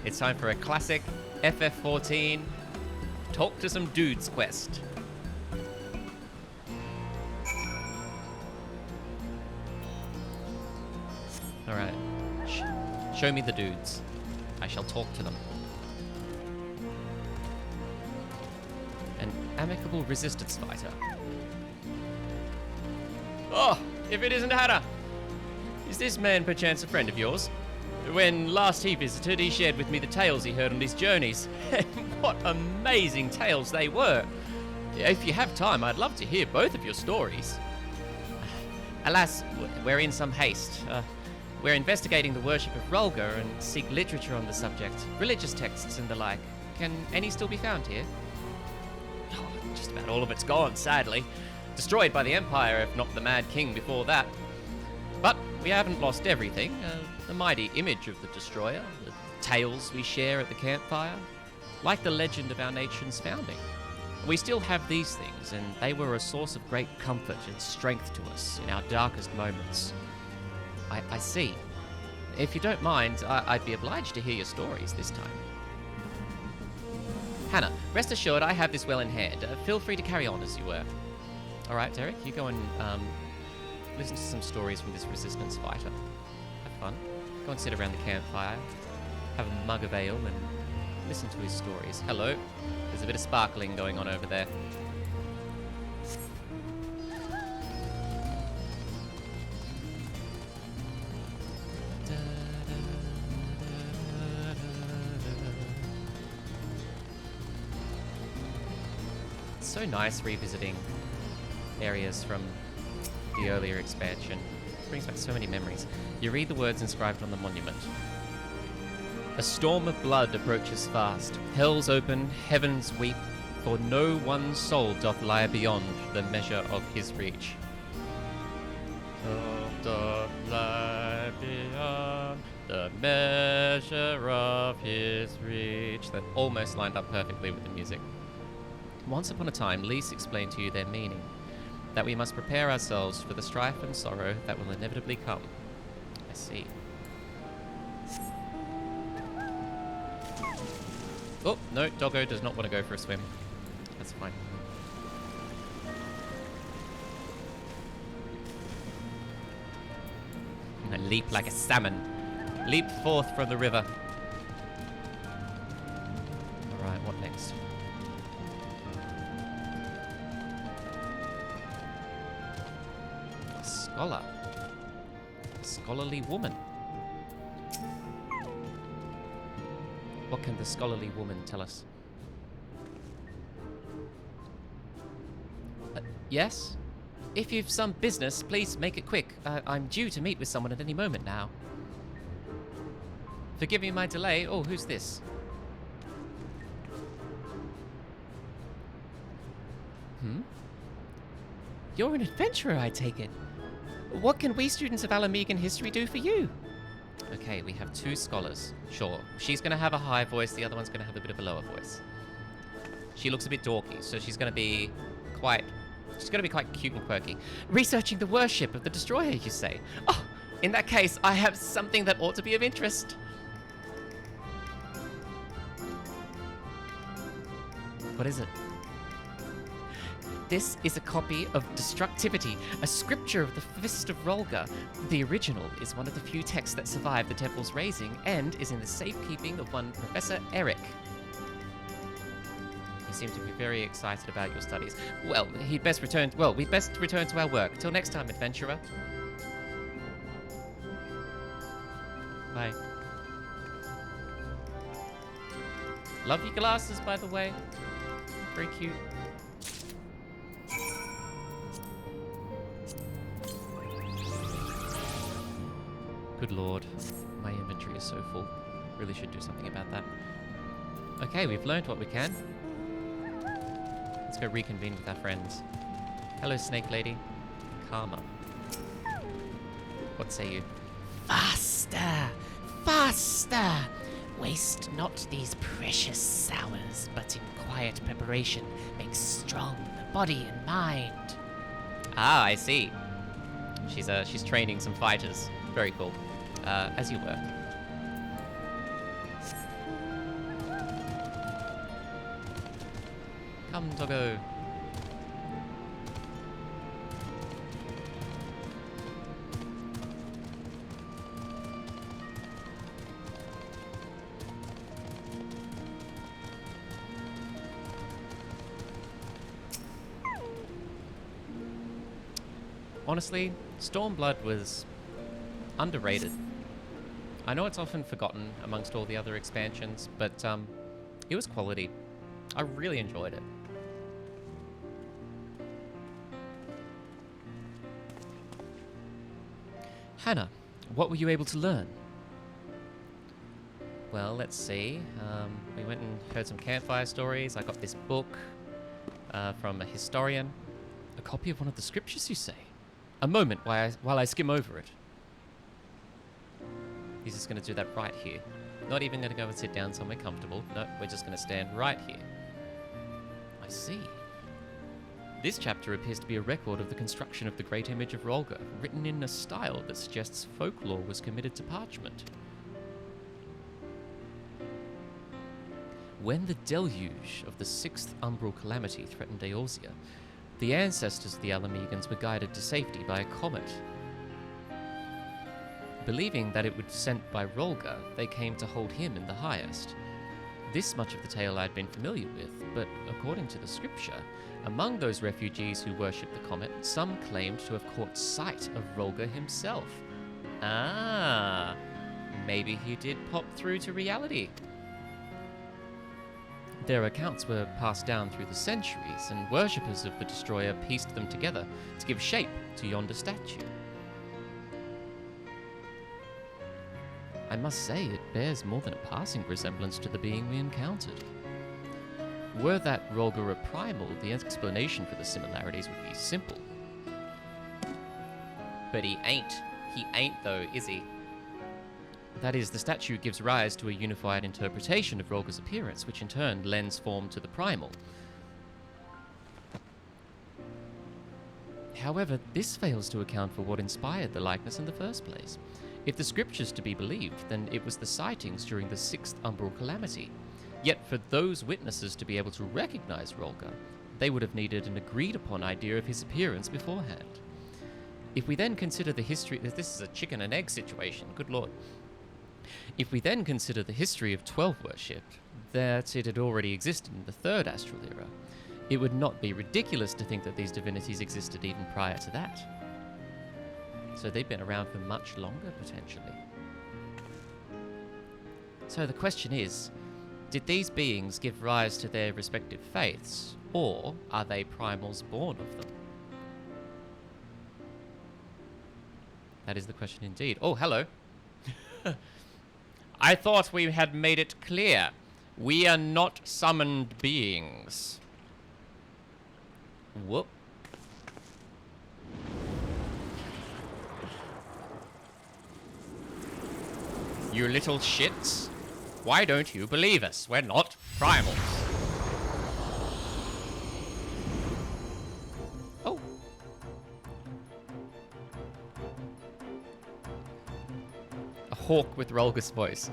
it's time for a classic FF14 Talk to Some Dudes quest. Alright, show me the dudes. I shall talk to them. An amicable resistance fighter. Oh, if it isn't Hannah! Is this man perchance a friend of yours? When last he visited, he shared with me the tales he heard on his journeys. And what amazing tales they were! If you have time, I'd love to hear both of your stories. Alas, we're in some haste. We're investigating the worship of Rolga and seek literature on the subject, religious texts and the like. Can any still be found here? Oh, just about all of it's gone, sadly. Destroyed by the Empire, if not the Mad King before that. But we haven't lost everything. The mighty image of the Destroyer, the tales we share at the campfire, like the legend of our nation's founding. We still have these things, and they were a source of great comfort and strength to us in our darkest moments. I see. If you don't mind, I'd be obliged to hear your stories this time. Hannah, rest assured I have this well in hand. Feel free to carry on as you were. Alright, Derek, you go and listen to some stories from this resistance fighter. Have fun. Go and sit around the campfire, have a mug of ale, and listen to his stories. Hello. There's a bit of sparkling going on over there. It's so nice revisiting areas from the earlier expansion. It brings back so many memories. You read the words inscribed on the monument. A storm of blood approaches fast. Hells open, heavens weep, for no one soul doth lie beyond the measure of his reach. Soul doth lie beyond the measure of his reach. That almost lined up perfectly with the music. Once upon a time, Lise explained to you their meaning. That we must prepare ourselves for the strife and sorrow that will inevitably come. I see. Oh, no, Doggo does not want to go for a swim. That's fine. I leap like a salmon. Leap forth from the river. Alright, what next? A scholar. A scholarly woman. What can the scholarly woman tell us? Yes? If you've some business, please make it quick. I'm due to meet with someone at any moment now. Forgive me my delay. Oh, who's this? You're an adventurer, I take it. What can we students of Alamegan history do for you? Okay, we have two scholars. Sure, she's going to have a high voice, the other one's going to have a bit of a lower voice. She looks a bit dorky, so she's going to be quite cute and quirky. Researching the worship of the Destroyer, you say? Oh, in that case, I have something that ought to be of interest. What is it? This is a copy of Destructivity, a scripture of the Fist of Rolga. The original is one of the few texts that survived the temple's razing and is in the safekeeping of one Professor Eric. You seem to be very excited about your studies. Well, we'd best return to our work. Till next time, adventurer. Bye. Love your glasses, by the way. Very cute. Good lord. My inventory is so full. Really should do something about that. Okay, we've learned what we can. Let's go reconvene with our friends. Hello, Snake Lady. Karma. What say you? Faster! Faster! Waste not these precious hours, but in quiet preparation make strong the body and mind. Ah, I see. She's training some fighters. Very cool. As you were. Come, doggo. Honestly, Stormblood was underrated. I know it's often forgotten amongst all the other expansions, but it was quality. I really enjoyed it. Hannah, what were you able to learn? Well, let's see. We went and heard some campfire stories. I got this book from a historian. A copy of one of the scriptures, you say? A moment while I skim over it. He's just going to do that right here. Not even going to go and sit down somewhere comfortable. No, we're just going to stand right here. I see. This chapter appears to be a record of the construction of the great image of Rolga, written in a style that suggests folklore was committed to parchment. When the deluge of the sixth umbral calamity threatened Eorzea, the ancestors of the Alamegans were guided to safety by a comet. Believing that it was sent by Rolga, they came to hold him in the highest. This much of the tale I'd been familiar with, but according to the scripture, among those refugees who worshipped the comet, some claimed to have caught sight of Rolga himself. Ah, maybe he did pop through to reality. Their accounts were passed down through the centuries, and worshippers of the Destroyer pieced them together to give shape to yonder statue. I must say, it bears more than a passing resemblance to the being we encountered. Were that Rolga a primal, the explanation for the similarities would be simple. But he ain't. He ain't, though, is he? That is, the statue gives rise to a unified interpretation of Rolga's appearance, which in turn lends form to the primal. However, this fails to account for what inspired the likeness in the first place. If the scripture's to be believed, then it was the sightings during the sixth umbral calamity. Yet for those witnesses to be able to recognize Rolga, they would have needed an agreed-upon idea of his appearance beforehand. If we then consider the history... This is a chicken and egg situation, good lord. If we then consider the history of 12 worship, that it had already existed in the third astral era, it would not be ridiculous to think that these divinities existed even prior to that. So they've been around for much longer, potentially. So the question is, did these beings give rise to their respective faiths, or are they primals born of them? That is the question indeed. Oh, hello. I thought we had made it clear. We are not summoned beings. Whoop. You little shits. Why don't you believe us? We're not primals. Oh. A hawk with Rolga's voice.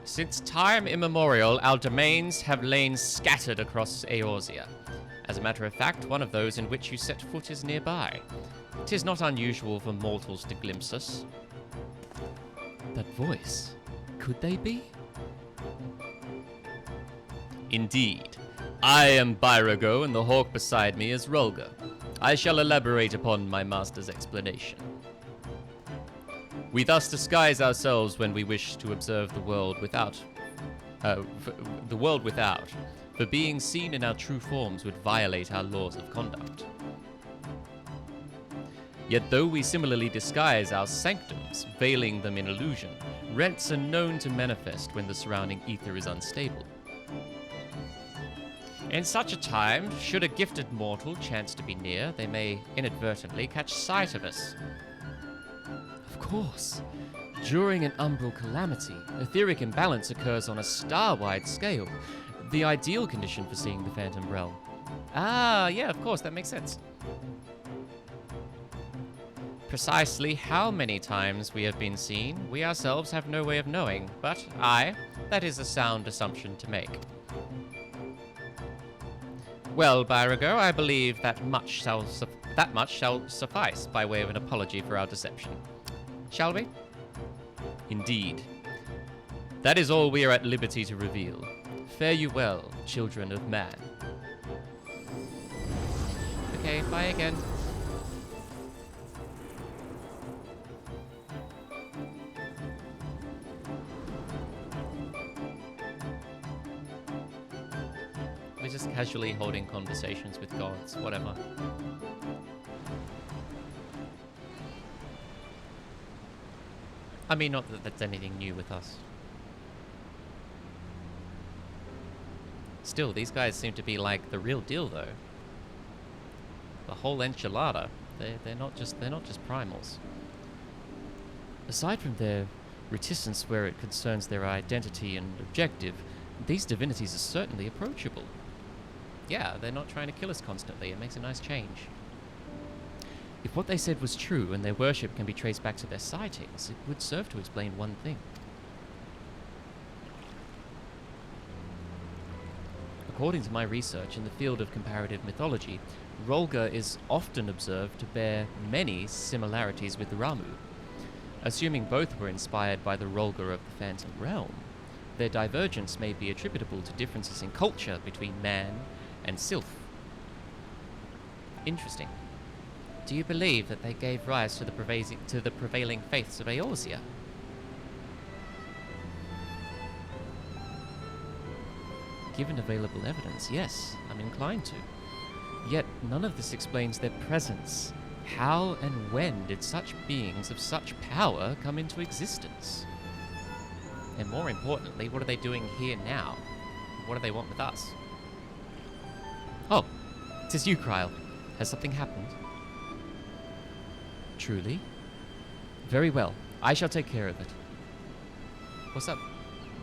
Since time immemorial, our domains have lain scattered across Eorzea. As a matter of fact, one of those in which you set foot is nearby. 'Tis not unusual for mortals to glimpse us. That voice, could they be? Indeed. I am Byrago, and the hawk beside me is Rolga. I shall elaborate upon my master's explanation. We thus disguise ourselves when we wish to observe the world without. For being seen in our true forms would violate our laws of conduct. Yet though we similarly disguise our sanctums, veiling them in illusion, rents are known to manifest when the surrounding ether is unstable. In such a time, should a gifted mortal chance to be near, they may inadvertently catch sight of us. Of course. During an umbral calamity, etheric imbalance occurs on a star-wide scale, the ideal condition for seeing the Phantom Realm. Ah, yeah, of course, that makes sense. Precisely how many times we have been seen, we ourselves have no way of knowing, but that is a sound assumption to make. Well, Byrago, I believe that much shall suffice by way of an apology for our deception. Shall we? Indeed. That is all we are at liberty to reveal. Fare you well, children of man. Okay, bye again. We're just casually holding conversations with gods, whatever. I mean, not that that's anything new with us. Still, these guys seem to be like the real deal, though. The whole enchilada. They're not just primals. Aside from their reticence where it concerns their identity and objective, these divinities are certainly approachable. Yeah, they're not trying to kill us constantly. It makes a nice change. If what they said was true and their worship can be traced back to their sightings, it would serve to explain one thing. According to my research in the field of comparative mythology, Rolga is often observed to bear many similarities with the Ramu. Assuming both were inspired by the Rolga of the Phantom Realm, their divergence may be attributable to differences in culture between man and sylph. Interesting. Do you believe that they gave rise to the prevailing faiths of Eorzea? Given available evidence, yes, I'm inclined to. Yet none of this explains their presence. How and when did such beings of such power come into existence? And more importantly, what are they doing here now? What do they want with us? Oh, 'tis you, Kryl. Has something happened? Truly? Very well. I shall take care of it. What's up?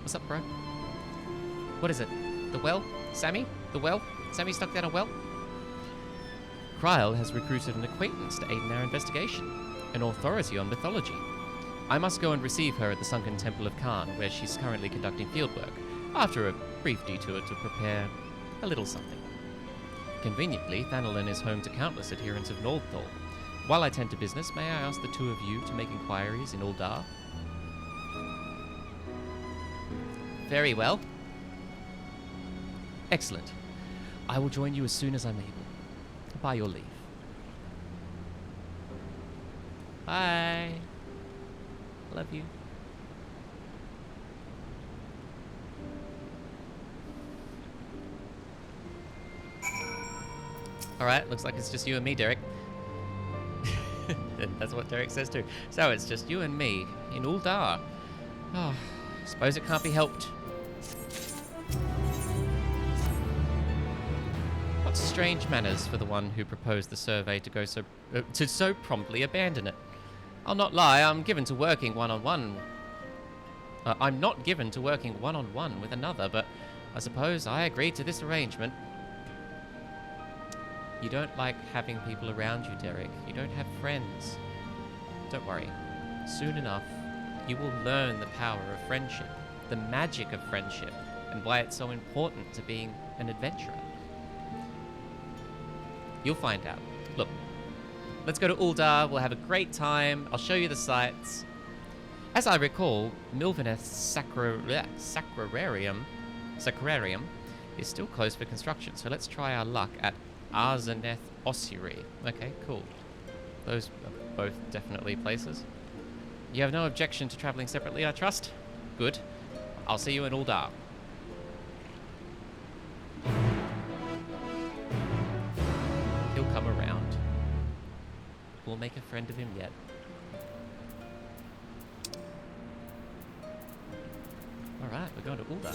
What's up, bro? What is it? The well? Sammy? The well? Sammy stuck down a well? Kryl has recruited an acquaintance to aid in our investigation. An authority on mythology. I must go and receive her at the sunken temple of Khan, where she's currently conducting fieldwork, after a brief detour to prepare a little something. Conveniently, Thanolin is home to countless adherents of Nordthal. While I tend to business, may I ask the two of you to make inquiries in Uldar? Very well. Excellent. I will join you as soon as I'm able. By your leave. Bye. Love you. Alright, looks like it's just you and me, Derek. That's what Derek says too. So it's just you and me in Uldar. Oh, suppose it can't be helped. What strange manners for the one who proposed the survey to so promptly abandon it. I'll not lie, I'm given to working one-on-one. I'm not given to working one-on-one with another, but I suppose I agreed to this arrangement. You don't like having people around you, Derek. You don't have friends. Don't worry. Soon enough, you will learn the power of friendship, the magic of friendship, and why it's so important to being an adventurer. You'll find out. Look, let's go to Uldar. We'll have a great time. I'll show you the sights. As I recall, Milvaneth's Sacrarium is still closed for construction, so let's try our luck at Arzaneth Ossuary. Okay, cool. Those are both definitely places. You have no objection to traveling separately, I trust? Good. I'll see you in Uldar. He'll come around. We'll make a friend of him yet. Alright, we're going to Uldar.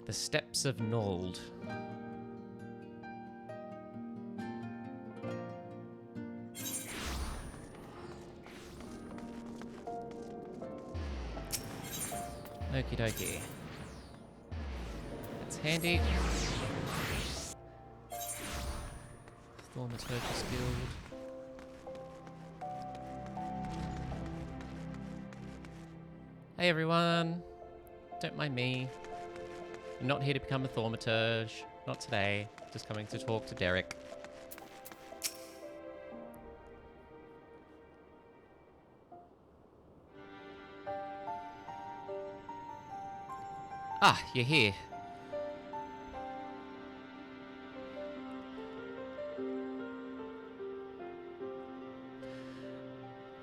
The Steps of Nold. Okie dokie. That's handy. Thaumaturgus Guild. Hey everyone! Don't mind me. I'm not here to become a thaumaturge. Not today. Just coming to talk to Derek. Ah, you're here.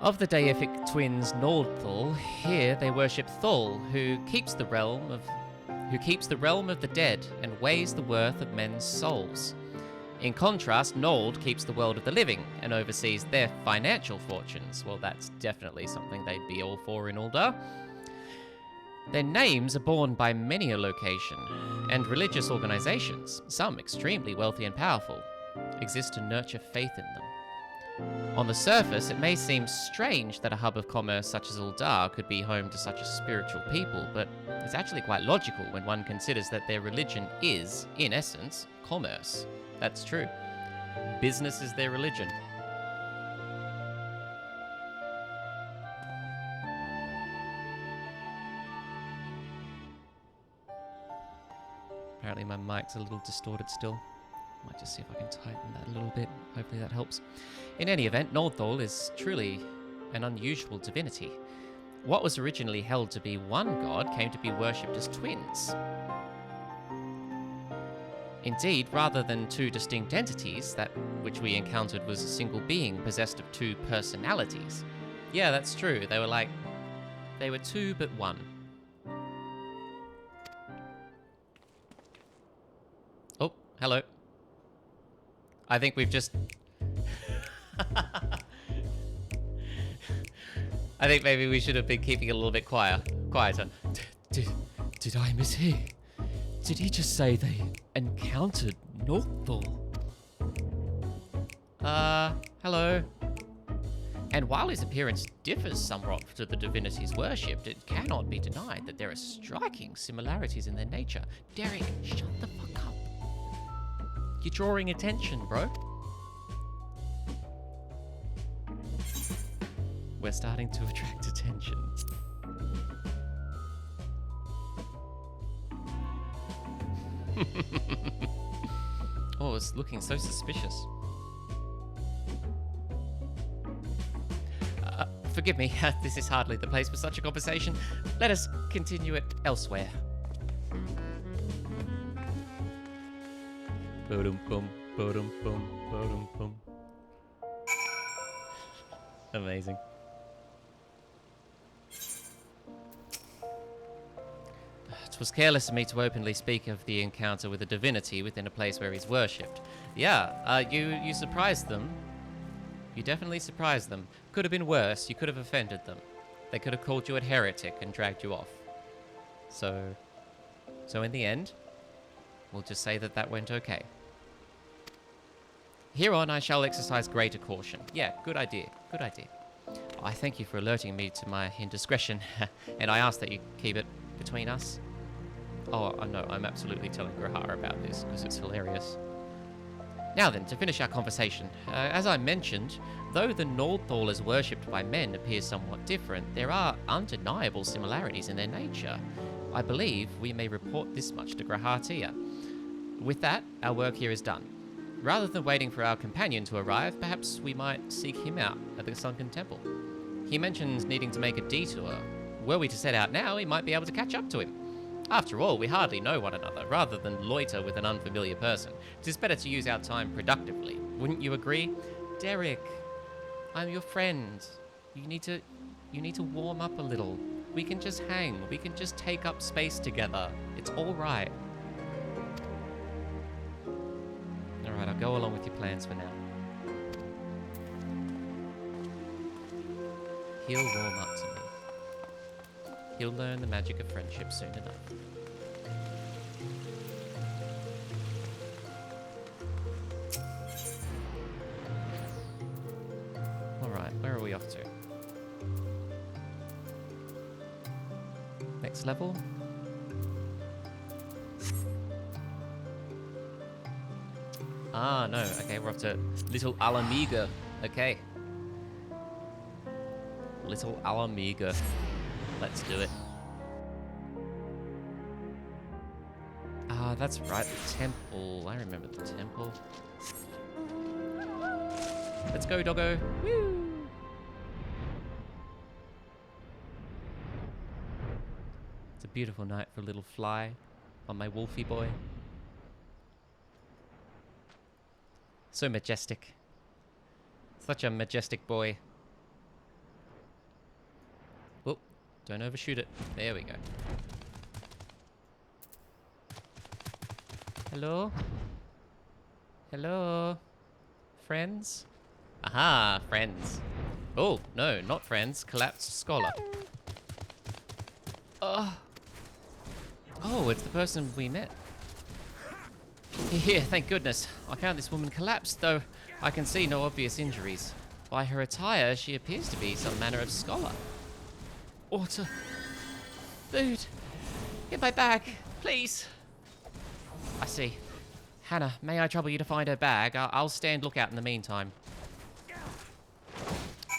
Of the deific twins Nordthal, here they worship Thul, who keeps the realm of the dead and weighs the worth of men's souls. In contrast, Nold keeps the world of the living and oversees their financial fortunes. Well, that's definitely something they'd be all for in Uldar. Their names are borne by many a location, and religious organizations, some extremely wealthy and powerful, exist to nurture faith in them. On the surface, it may seem strange that a hub of commerce such as Uldar could be home to such a spiritual people, but it's actually quite logical when one considers that their religion is, in essence, commerce. That's true. Business is their religion. Apparently my mic's a little distorted still. Might just see if I can tighten that a little bit. Hopefully that helps. In any event, Nordthal is truly an unusual divinity. What was originally held to be one god came to be worshipped as twins. Indeed, rather than two distinct entities, that which we encountered was a single being possessed of two personalities. Yeah, that's true. They were two but one. Oh, hello. I think we've just... I think maybe we should have been keeping it a little bit quieter. Did I mishear? Did he just say they encountered Nordthal? Hello. And while his appearance differs somewhat to the divinities worshipped, it cannot be denied that there are striking similarities in their nature. Derek, shut the fuck up. You're drawing attention, bro. We're starting to attract attention. Oh, it's looking so suspicious. Forgive me, this is hardly the place for such a conversation. Let us continue it elsewhere. Ba-dum-bum, ba-dum-bum, ba-dum-bum. Amazing. It was careless of me to openly speak of the encounter with a divinity within a place where he's worshipped. Yeah, you surprised them. You definitely surprised them. Could have been worse. You could have offended them. They could have called you a heretic and dragged you off. So in the end, we'll just say that that went okay. Hereon, I shall exercise greater caution. Yeah, good idea. Good idea. I thank you for alerting me to my indiscretion, and I ask that you keep it between us. Oh, no, I'm absolutely telling Grahar about this, because it's hilarious. Now then, to finish our conversation, as I mentioned, though the Nordthal as worshipped by men appears somewhat different, there are undeniable similarities in their nature. I believe we may report this much to Grahatia. With that, our work here is done. Rather than waiting for our companion to arrive, perhaps we might seek him out at the Sunken Temple. He mentions needing to make a detour. Were we to set out now, we might be able to catch up to him. After all, we hardly know one another. Rather than loiter with an unfamiliar person, it is better to use our time productively. Wouldn't you agree? Derek, I'm your friend. You need to warm up a little. We can just hang. We can just take up space together. It's all right. All right, I'll go along with your plans for now. He'll warm up to me. He'll learn the magic of friendship soon enough. Alright, where are we off to? Next level? Ah, no. Okay, we're off to Little Alamiga. Okay. Little Alamiga. Let's do it. Ah, that's right, the temple. I remember the temple. Let's go, doggo. Woo! It's a beautiful night for a little fly on my wolfie boy. So majestic. Such a majestic boy. Whoop. Don't overshoot it. There we go. Hello? Hello? Friends? Aha, friends. Oh, no, not friends. Collapsed scholar. Oh, it's the person we met. Here, thank goodness. I found this woman collapsed, though I can see no obvious injuries. By her attire, she appears to be some manner of scholar. Water. Food. Get my bag, please. I see. Hannah, may I trouble you to find her bag? I'll stand lookout in the meantime.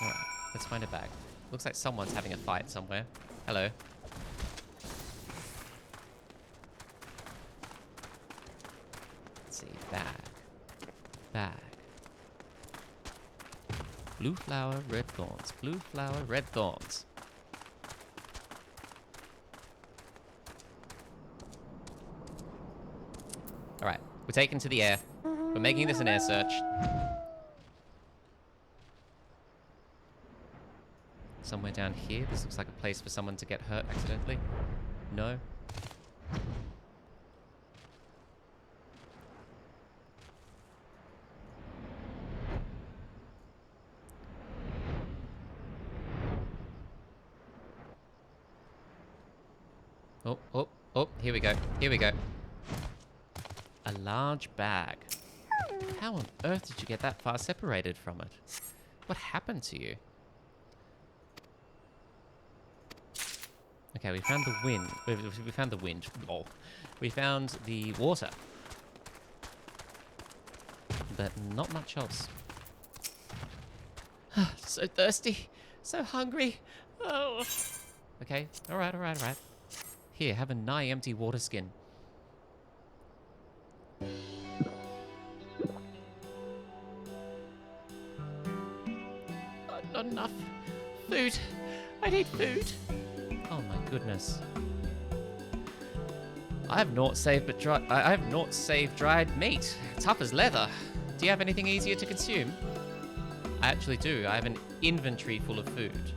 Alright, let's find her bag. Looks like someone's having a fight somewhere. Hello. Let's see. Bag. Bag. Blue flower, red thorns. Blue flower, red thorns. Alright, we're taken to the air. We're making this an air search. Somewhere down here. This looks like a place for someone to get hurt accidentally. No. Oh, here we go. Here we go. A large bag. How on earth did you get that far separated from it? What happened to you? Okay, we found the wind. We found the wind. Oh. We found the water. But not much else. So thirsty. So hungry. Oh. Okay, alright. Here, have a nigh empty water skin. Not enough. Food. I need food. Oh my goodness. I have naught save dried meat. Tough as leather. Do you have anything easier to consume? I actually do. I have an inventory full of food.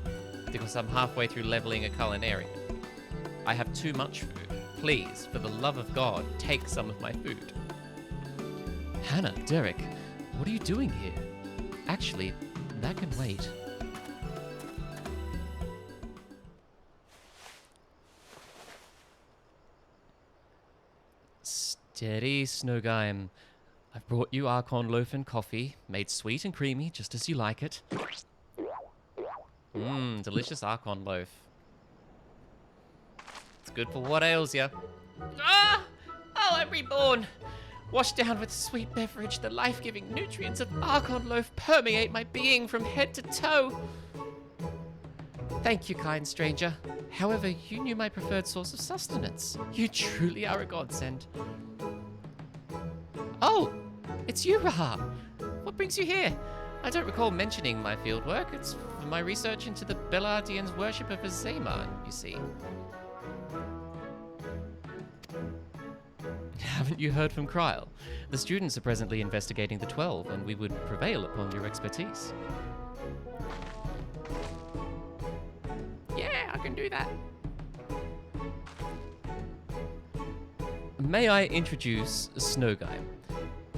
Because I'm halfway through leveling a culinarian. I have too much food. Please, for the love of God, take some of my food. Hannah, Derek, what are you doing here? Actually, that can wait. Steady, Snowgime. I've brought you Archon loaf and coffee, made sweet and creamy, just as you like it. Delicious Archon loaf. It's good for what ails ya. Ah! Oh, I'm reborn! Washed down with sweet beverage, the life-giving nutrients of Archon loaf permeate my being from head to toe. Thank you, kind stranger. However, you knew my preferred source of sustenance. You truly are a godsend. Oh, it's you, Raha. What brings you here? I don't recall mentioning my fieldwork. It's for my research into the Bellardians' worship of Azema, you see. Haven't you heard from Kryl? The students are presently investigating the 12, and we would prevail upon your expertise. Yeah, I can do that. May I introduce Snowguy,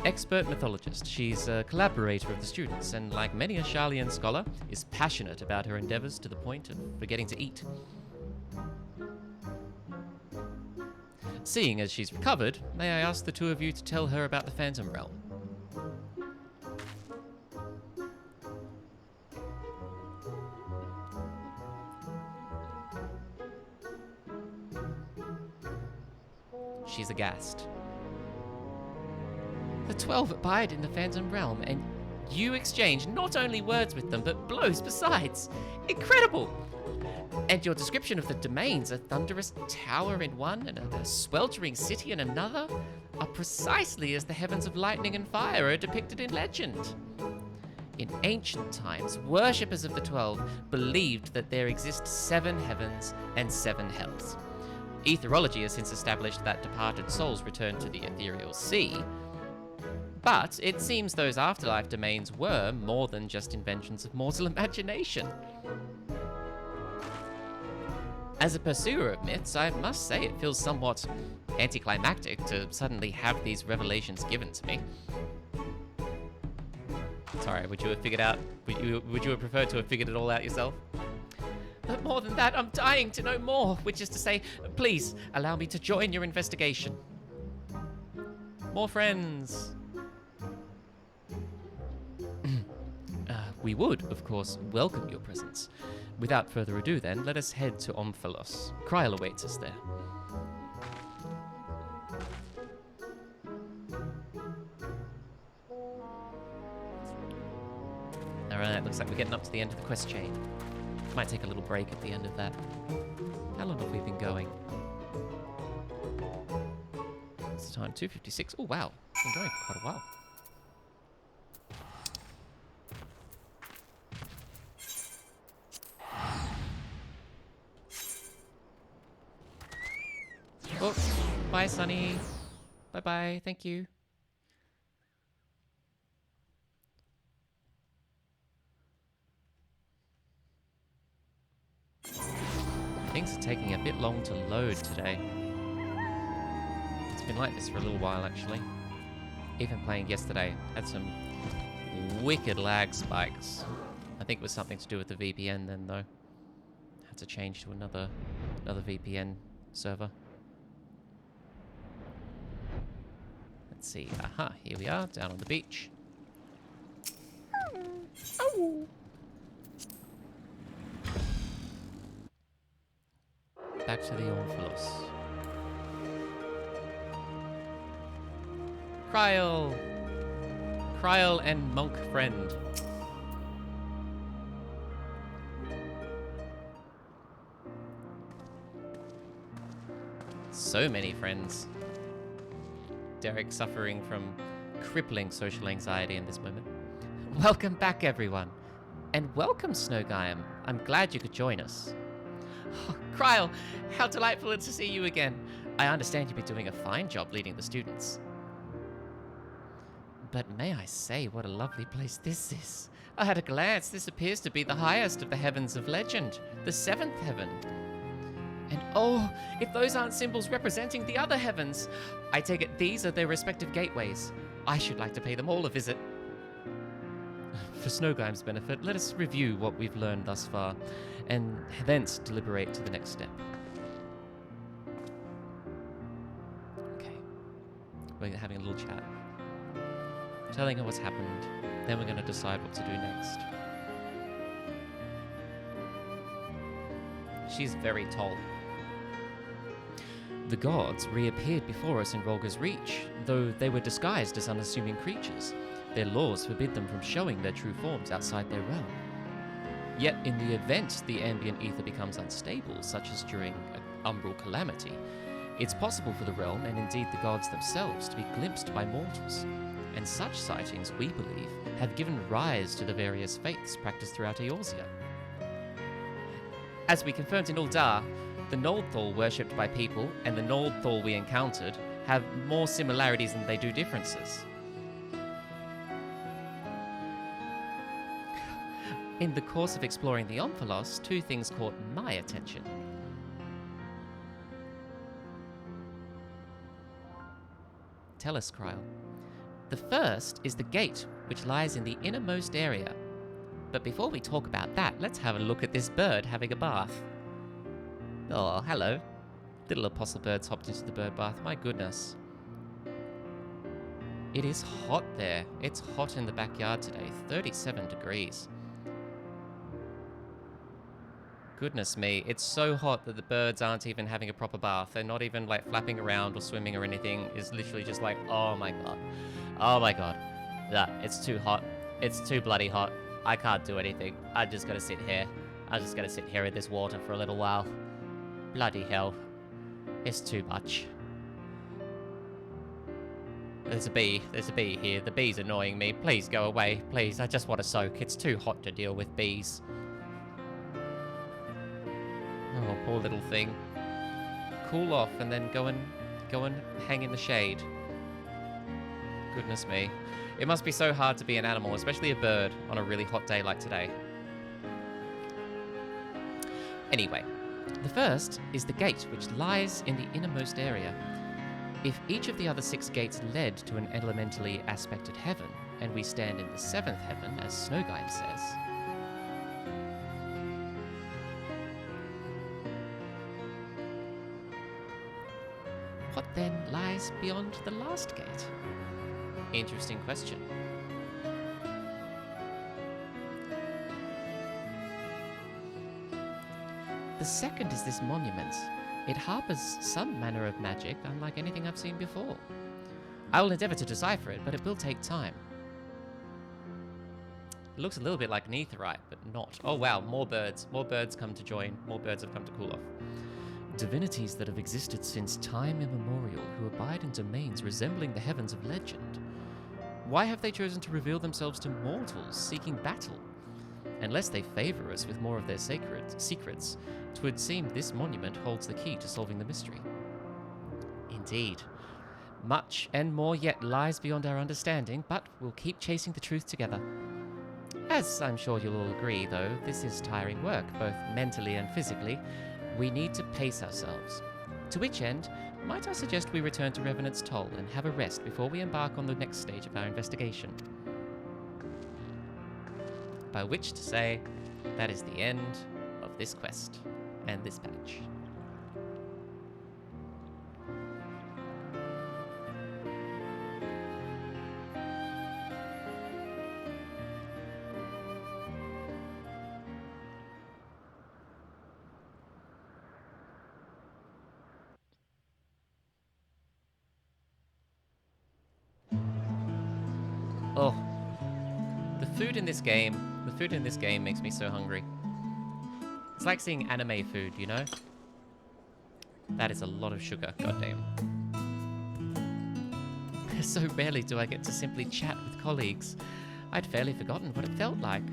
expert mythologist. She's a collaborator of the students, and like many a Sharlayan scholar, is passionate about her endeavors to the point of forgetting to eat. Seeing as she's recovered, may I ask the two of you to tell her about the Phantom Realm? She's aghast. The 12 abide in the Phantom Realm, and you exchange not only words with them, but blows besides. Incredible! And your description of the domains, a thunderous tower in one and a sweltering city in another, are precisely as the heavens of lightning and fire are depicted in legend. In ancient times, worshippers of the 12 believed that there exist 7 heavens and 7 hells. Etherology has since established that departed souls return to the ethereal sea, but it seems those afterlife domains were more than just inventions of mortal imagination. As a pursuer of myths, I must say it feels somewhat anticlimactic to suddenly have these revelations given to me. Sorry, would you have figured out? Would you have preferred to have figured it all out yourself? But more than that, I'm dying to know more, which is to say, please allow me to join your investigation. More friends. We would, of course, welcome your presence. Without further ado, then, let us head to Omphalos. Kryl awaits us there. Alright, looks like we're getting up to the end of the quest chain. Might take a little break at the end of that. How long have we been going? What's the time? 2:56. Oh, wow. It's been going for quite a while. Oh, bye, Sunny. Bye-bye. Thank you. Things are taking a bit long to load today. It's been like this for a little while, actually. Even playing yesterday, had some wicked lag spikes. I think it was something to do with the VPN then, though. Had to change to another VPN server. Let's see. Aha, here we are, down on the beach. Oh. Back to the Omphalos. Kryl and monk friend. So many friends. Derek suffering from crippling social anxiety in this moment. Welcome back, everyone. And welcome, Snowguy. I'm glad you could join us. Oh, Kryl, how delightful to see you again. I understand you've been doing a fine job leading the students. But may I say what a lovely place this is. At a glance, this appears to be the highest of the heavens of legend, the 7th heaven. And oh, if those aren't symbols representing the other heavens, I take it these are their respective gateways. I should like to pay them all a visit. For Snowguy's benefit, let us review what we've learned thus far, and thence deliberate to the next step. Okay. We're having a little chat. Telling her what's happened, then we're going to decide what to do next. She's very tall. The gods reappeared before us in Rolga's Reach, though they were disguised as unassuming creatures. Their laws forbid them from showing their true forms outside their realm. Yet in the event the ambient ether becomes unstable, such as during an umbral calamity, it's possible for the realm, and indeed the gods themselves, to be glimpsed by mortals. And such sightings, we believe, have given rise to the various faiths practiced throughout Eorzea. As we confirmed in Uldar, the Noldthal worshipped by people and the Noldthal we encountered have more similarities than they do differences. In the course of exploring the Omphalos, two things caught my attention. Tell us, Kryl. The first is the gate, which lies in the innermost area. But before we talk about that, let's have a look at this bird having a bath. Oh, hello. Little apostle birds hopped into the bird bath. My goodness. It is hot there. It's hot in the backyard today. 37 degrees. Goodness me. It's so hot that the birds aren't even having a proper bath. They're not even like flapping around or swimming or anything. It's literally just like, oh my god. Oh my god. Yeah, it's too hot. It's too bloody hot. I can't do anything. I just gotta sit here. I just gotta sit here in this water for a little while. Bloody hell. It's too much. There's a bee. There's a bee here. The bee's annoying me. Please go away. Please, I just want to soak. It's too hot to deal with bees. Oh, poor little thing. Cool off and then go and hang in the shade. Goodness me. It must be so hard to be an animal, especially a bird, on a really hot day like today. Anyway, the first is the gate, which lies in the innermost area. If each of the other 6 gates led to an elementally aspected heaven, and we stand in the 7th heaven, as Snowguide says, what then lies beyond the last gate? Interesting question. The second is this monument. It harbors some manner of magic, unlike anything I've seen before. I will endeavor to decipher it, but it will take time. It looks a little bit like an aetherite, but not. Oh wow, more birds. More birds come to join. More birds have come to cool off. Divinities that have existed since time immemorial, who abide in domains resembling the heavens of legend. Why have they chosen to reveal themselves to mortals seeking battle? Unless they favor us with more of their secrets, 'twould seem this monument holds the key to solving the mystery. Indeed. Much and more yet lies beyond our understanding, but we'll keep chasing the truth together. As I'm sure you'll all agree, though, this is tiring work, both mentally and physically. We need to pace ourselves. To which end, might I suggest we return to Revenant's Toll and have a rest before we embark on the next stage of our investigation. By which to say, that is the end of this quest and this patch. Oh, the food in this game makes me so hungry. It's like seeing anime food, you know? That is a lot of sugar, goddamn. So rarely do I get to simply chat with colleagues. I'd fairly forgotten what it felt like.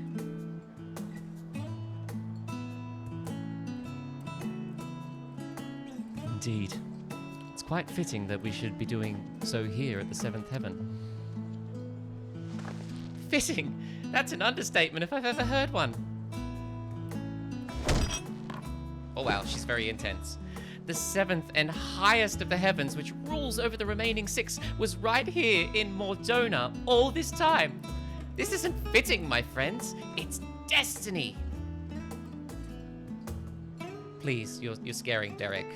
Indeed. It's quite fitting that we should be doing so here at the 7th heaven. Fitting? That's an understatement if I've ever heard one. Oh wow, she's very intense. The 7th and highest of the heavens, which rules over the remaining 6, was right here in Mordona all this time. This isn't fitting, my friends. It's destiny. Please, you're scaring Derek.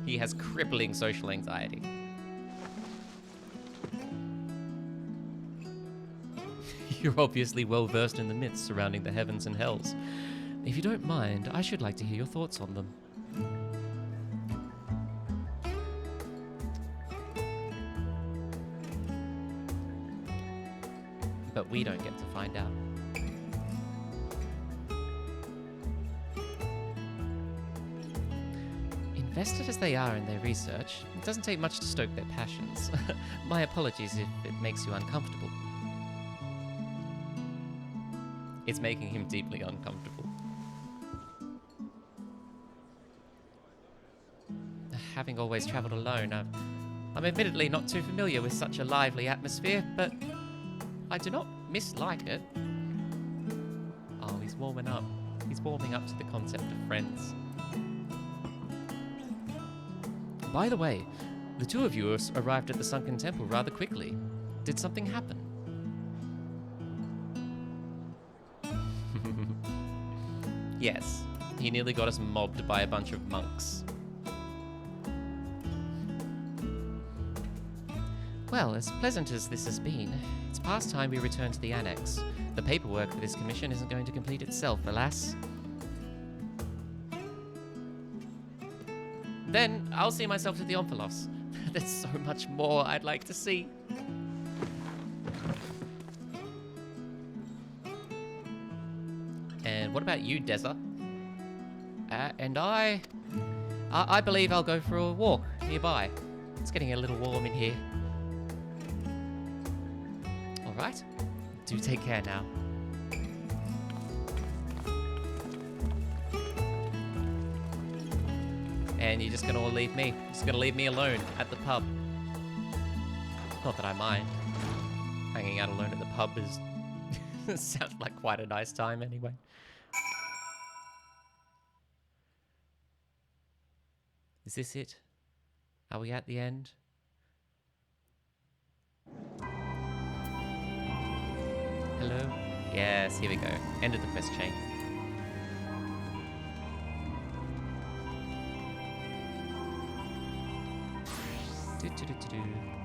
He has crippling social anxiety. You're obviously well versed in the myths surrounding the heavens and hells. If you don't mind, I should like to hear your thoughts on them. But we don't get to find out. Invested as they are in their research, it doesn't take much to stoke their passions. My apologies if it makes you uncomfortable. It's making him deeply uncomfortable. Having always travelled alone, I'm admittedly not too familiar with such a lively atmosphere, but I do not mislike it. Oh, he's warming up. He's warming up to the concept of friends. By the way, the two of you arrived at the Sunken Temple rather quickly. Did something happen? Yes, he nearly got us mobbed by a bunch of monks. Well, as pleasant as this has been, it's past time we return to the Annex. The paperwork for this commission isn't going to complete itself, alas. Then I'll see myself to the Omphalos. There's so much more I'd like to see. And what about you, Deza? And I believe I'll go for a walk nearby. It's getting a little warm in here. All right. Do take care now. And you're just gonna all leave me. Just gonna leave me alone at the pub. Not that I mind. Hanging out alone at the pub is sounds like quite a nice time anyway. Is this it? Are we at the end? Hello? Yes, here we go. End of the quest chain.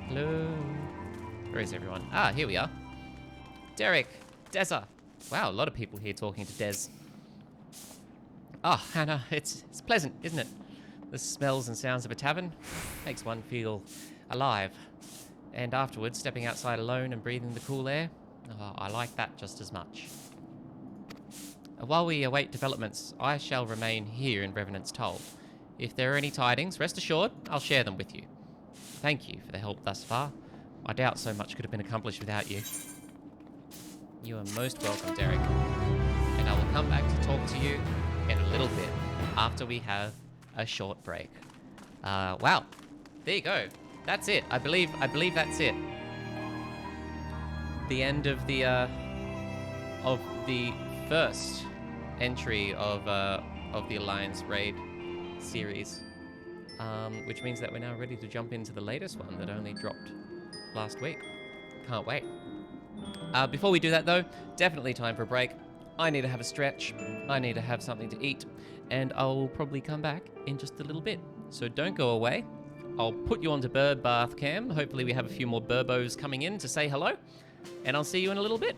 Hello? Where is everyone? Ah, here we are. Derek! Deza! Wow, a lot of people here talking to Des. Ah, Hannah, it's pleasant, isn't it? The smells and sounds of a tavern makes one feel alive. And afterwards, stepping outside alone and breathing the cool air, oh, I like that just as much. While we await developments, I shall remain here in Revenant's Toll. If there are any tidings, rest assured, I'll share them with you. Thank you for the help thus far. I doubt so much could have been accomplished without you. You are most welcome, Derek. And I will come back to talk to you in a little bit after we have a short break. Wow. There you go. That's it. I believe that's it. The end of the first entry of the Alliance Raid series. Which means that we're now ready to jump into the latest one that only dropped last week. Can't wait. Before we do that though, definitely time for a break. I need to have a stretch, I need to have something to eat, and I'll probably come back in just a little bit. So don't go away. I'll put you onto Bird Bath Cam. Hopefully we have a few more Burbos coming in to say hello, and I'll see you in a little bit.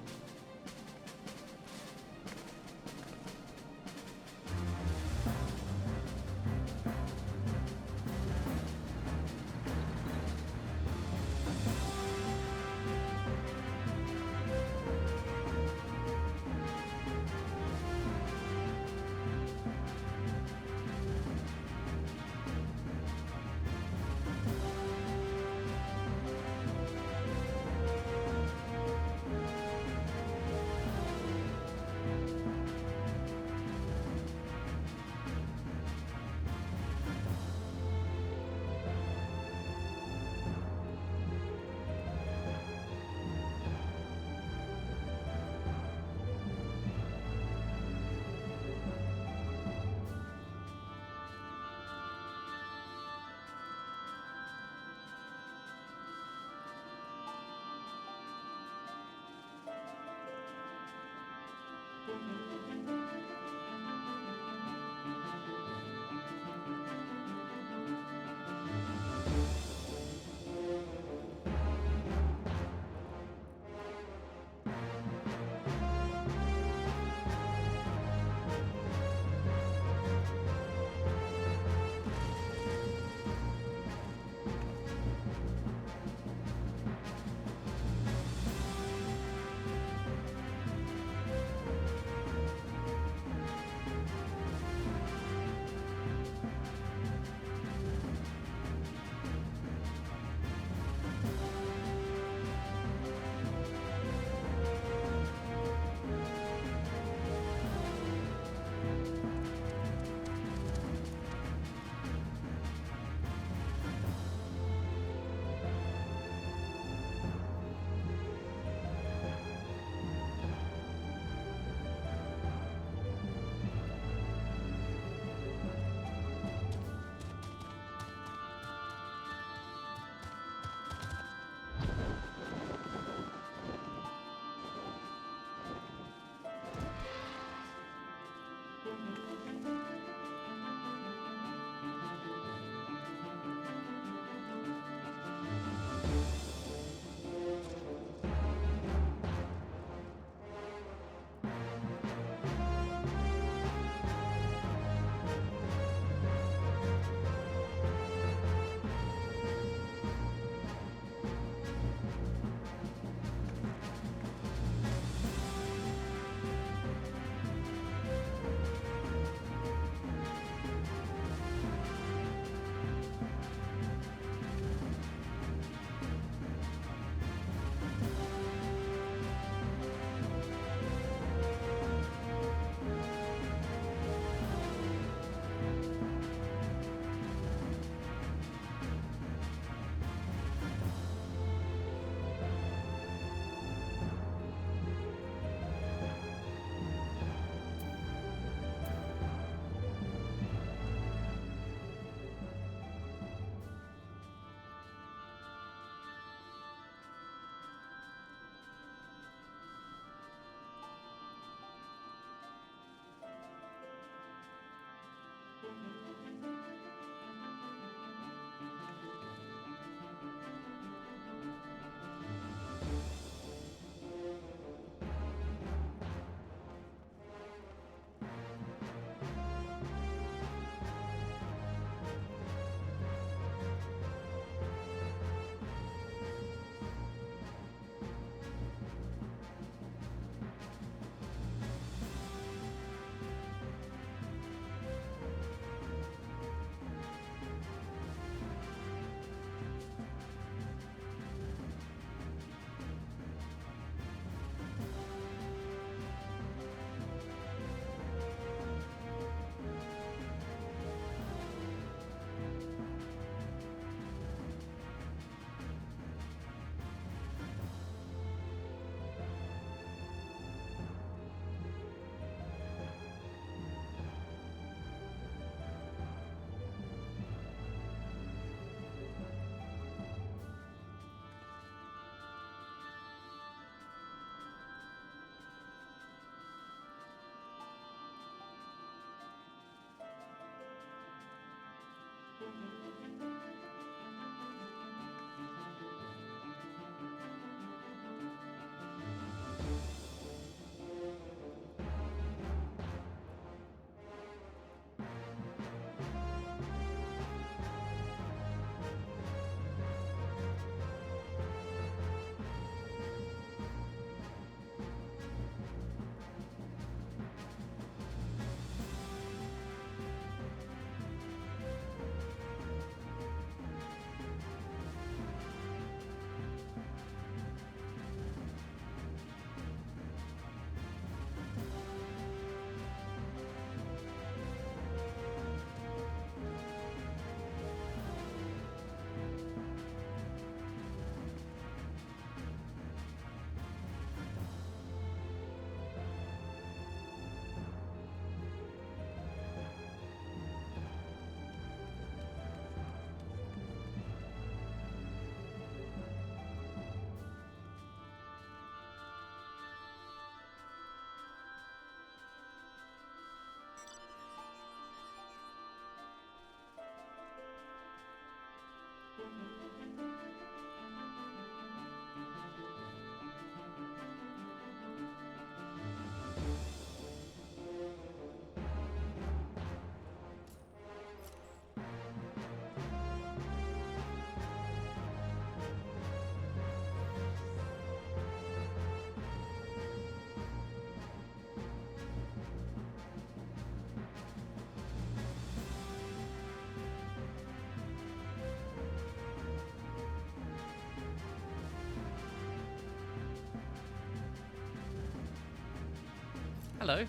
Hello,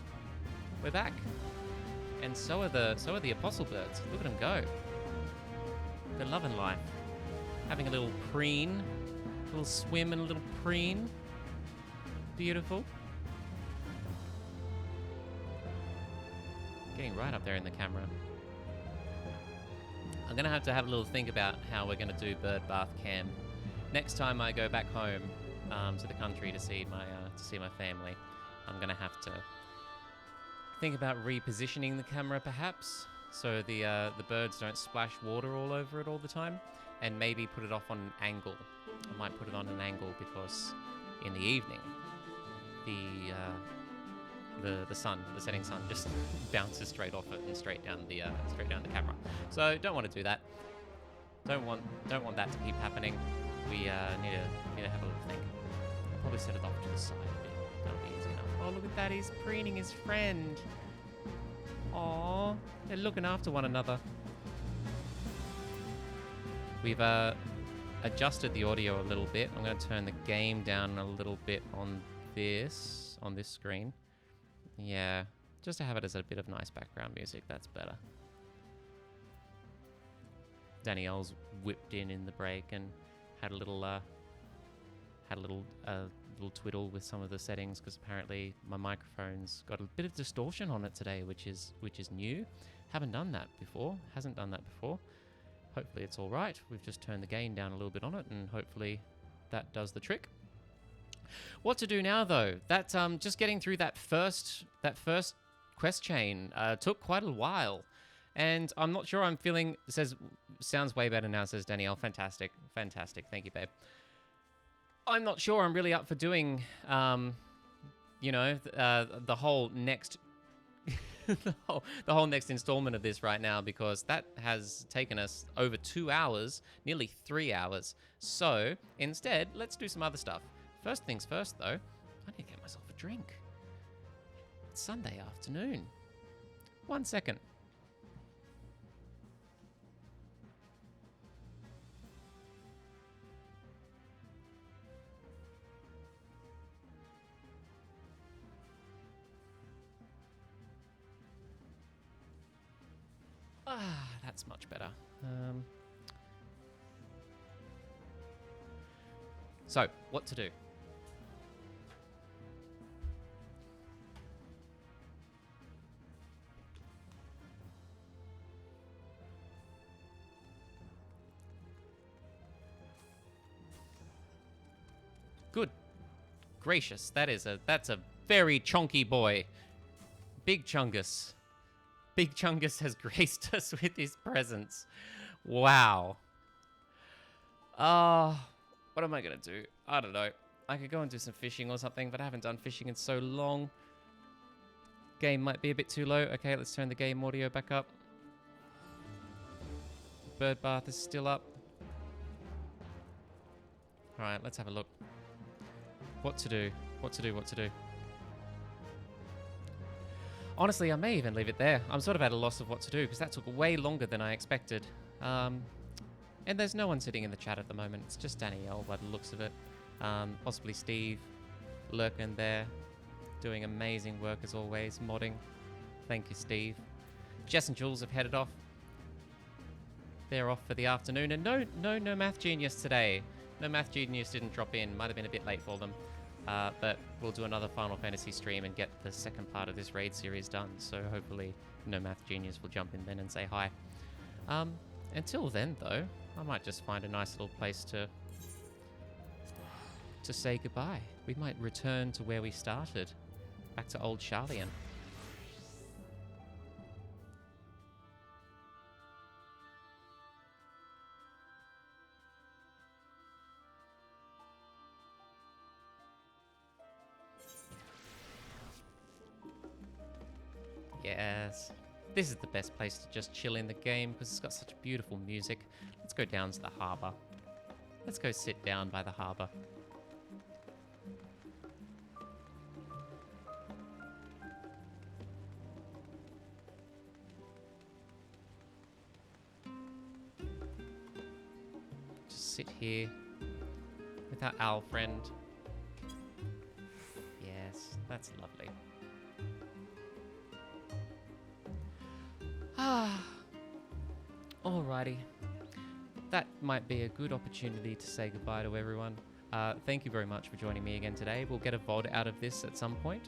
we're back, and so are the apostle birds. Look at them go. They're loving life, having a little preen, a little swim and a little preen. Beautiful. Getting right up there in the camera. I'm gonna have to have a little think about how we're gonna do bird bath cam next time I go back home to the country to see my family. I'm gonna have to think about repositioning the camera perhaps, so the birds don't splash water all over it all the time, and maybe put it off on an angle. I might put it on an angle because in the evening, the sun, the setting sun, just bounces straight off it and straight down the camera. So don't want to do that. Don't want that to keep happening. We need to have a little think. I'll probably set it off to the side a bit. That'll be easy enough. Oh, look at that! He's preening his friend. Aww, they're looking after one another. We've adjusted the audio a little bit. I'm going to turn the game down a little bit on this screen. Yeah, just to have it as a bit of nice background music. That's better. Danielle's whipped in the break and had a little twiddle with some of the settings because apparently my microphone's got a bit of distortion on it today, which is new. Hasn't done that before. Hopefully it's all right. We've just turned the gain down a little bit on it, and hopefully that does the trick. What to do now, though? That just getting through that first quest chain took quite a while, and I'm not sure I'm feeling. It says sounds way better now. Says Danielle. Fantastic. Thank you, babe. I'm not sure I'm really up for doing, the whole next. the whole next installment of this right now, because that has taken us over 2 hours, nearly 3 hours. So instead, let's do some other stuff. First things first, though, I need to get myself a drink. It's Sunday afternoon. 1 second. That's much better. So, what to do? Good gracious, that's a very chonky boy. Big Chungus. Big Chungus has graced us with his presence. Wow. What am I going to do? I don't know. I could go and do some fishing or something, but I haven't done fishing in so long. Game might be a bit too low. Okay, let's turn the game audio back up. Bird bath is still up. Alright, let's have a look. What to do? Honestly, I may even leave it there. I'm sort of at a loss of what to do, because that took way longer than I expected. And there's no one sitting in the chat at the moment. It's just Danielle by the looks of it. Possibly Steve lurking there, doing amazing work as always, modding. Thank you, Steve. Jess and Jules have headed off. They're off for the afternoon. And no Math Genius today. No Math Genius didn't drop in. Might have been a bit late for them. But we'll do another Final Fantasy stream and get the second part of this raid series done. So hopefully No Math Genius will jump in then and say hi. Until then, though, I might just find a nice little place to say goodbye. We might return to where we started, back to old Charlian. Yes. This is the best place to just chill in the game because it's got such beautiful music. Let's go down to the harbour. Let's go sit down by the harbour. Just sit here with our owl friend. Yes, that's lovely. Alrighty. That might be a good opportunity to say goodbye to everyone. Thank you very much for joining me again today. We'll get a VOD out of this at some point,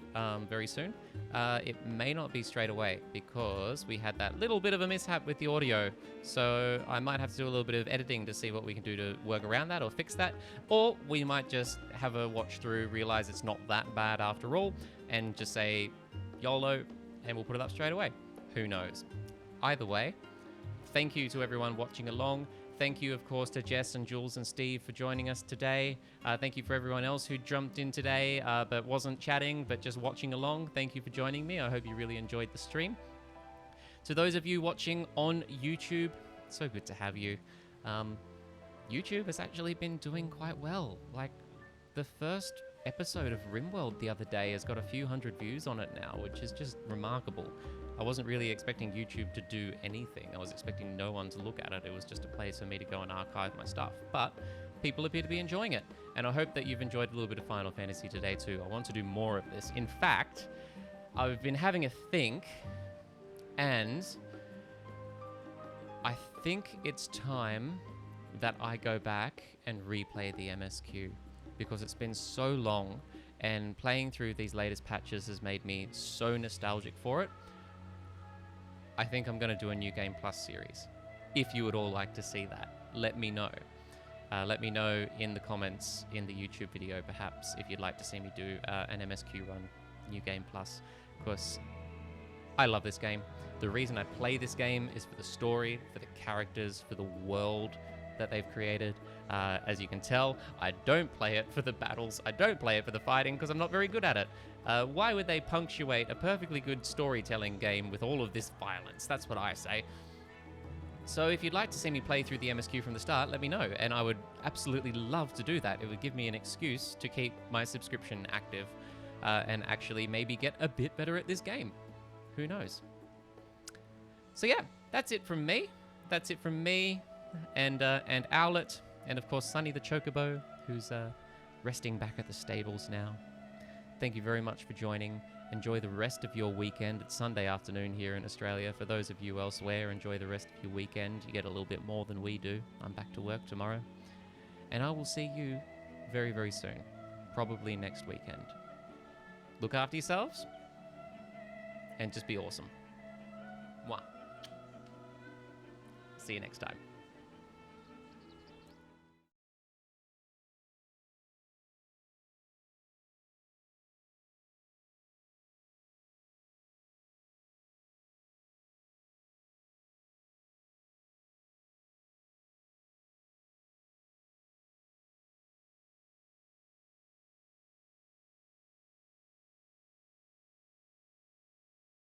very soon. It may not be straight away because we had that little bit of a mishap with the audio. So I might have to do a little bit of editing to see what we can do to work around that or fix that. Or we might just have a watch through, realize it's not that bad after all, and just say YOLO and we'll put it up straight away. Who knows? Either way, thank you to everyone watching along. Thank you, of course, to Jess and Jules and Steve for joining us today. Thank you for everyone else who jumped in today but wasn't chatting, but just watching along. Thank you for joining me. I hope you really enjoyed the stream. To those of you watching on YouTube, so good to have you. YouTube has actually been doing quite well. Like, the first episode of RimWorld the other day has got a few hundred views on it now, which is just remarkable. I wasn't really expecting YouTube to do anything. I was expecting no one to look at it. It was just a place for me to go and archive my stuff. But people appear to be enjoying it. And I hope that you've enjoyed a little bit of Final Fantasy today too. I want to do more of this. In fact, I've been having a think, and I think it's time that I go back and replay the MSQ, because it's been so long, and playing through these latest patches has made me so nostalgic for it. I think I'm going to do a New Game Plus series. If you would all like to see that, let me know. Let me know in the comments in the YouTube video, perhaps, if you'd like to see me do an MSQ run, New Game Plus. Because I love this game. The reason I play this game is for the story, for the characters, for the world that they've created. As you can tell, I don't play it for the battles. I don't play it for the fighting because I'm not very good at it. Why would they punctuate a perfectly good storytelling game with all of this violence? That's what I say. So if you'd like to see me play through the MSQ from the start, let me know, and I would absolutely love to do that. It would give me an excuse to keep my subscription active and actually maybe get a bit better at this game. Who knows? So yeah, that's it from me. That's it from me and Owlet, and of course Sunny the Chocobo, who's resting back at the stables now. Thank you very much for joining. Enjoy the rest of your weekend. It's Sunday afternoon here in Australia. For those of you elsewhere, enjoy the rest of your weekend. You get a little bit more than we do. I'm back to work tomorrow. And I will see you very, very soon. Probably next weekend. Look after yourselves. And just be awesome. Mwah. See you next time.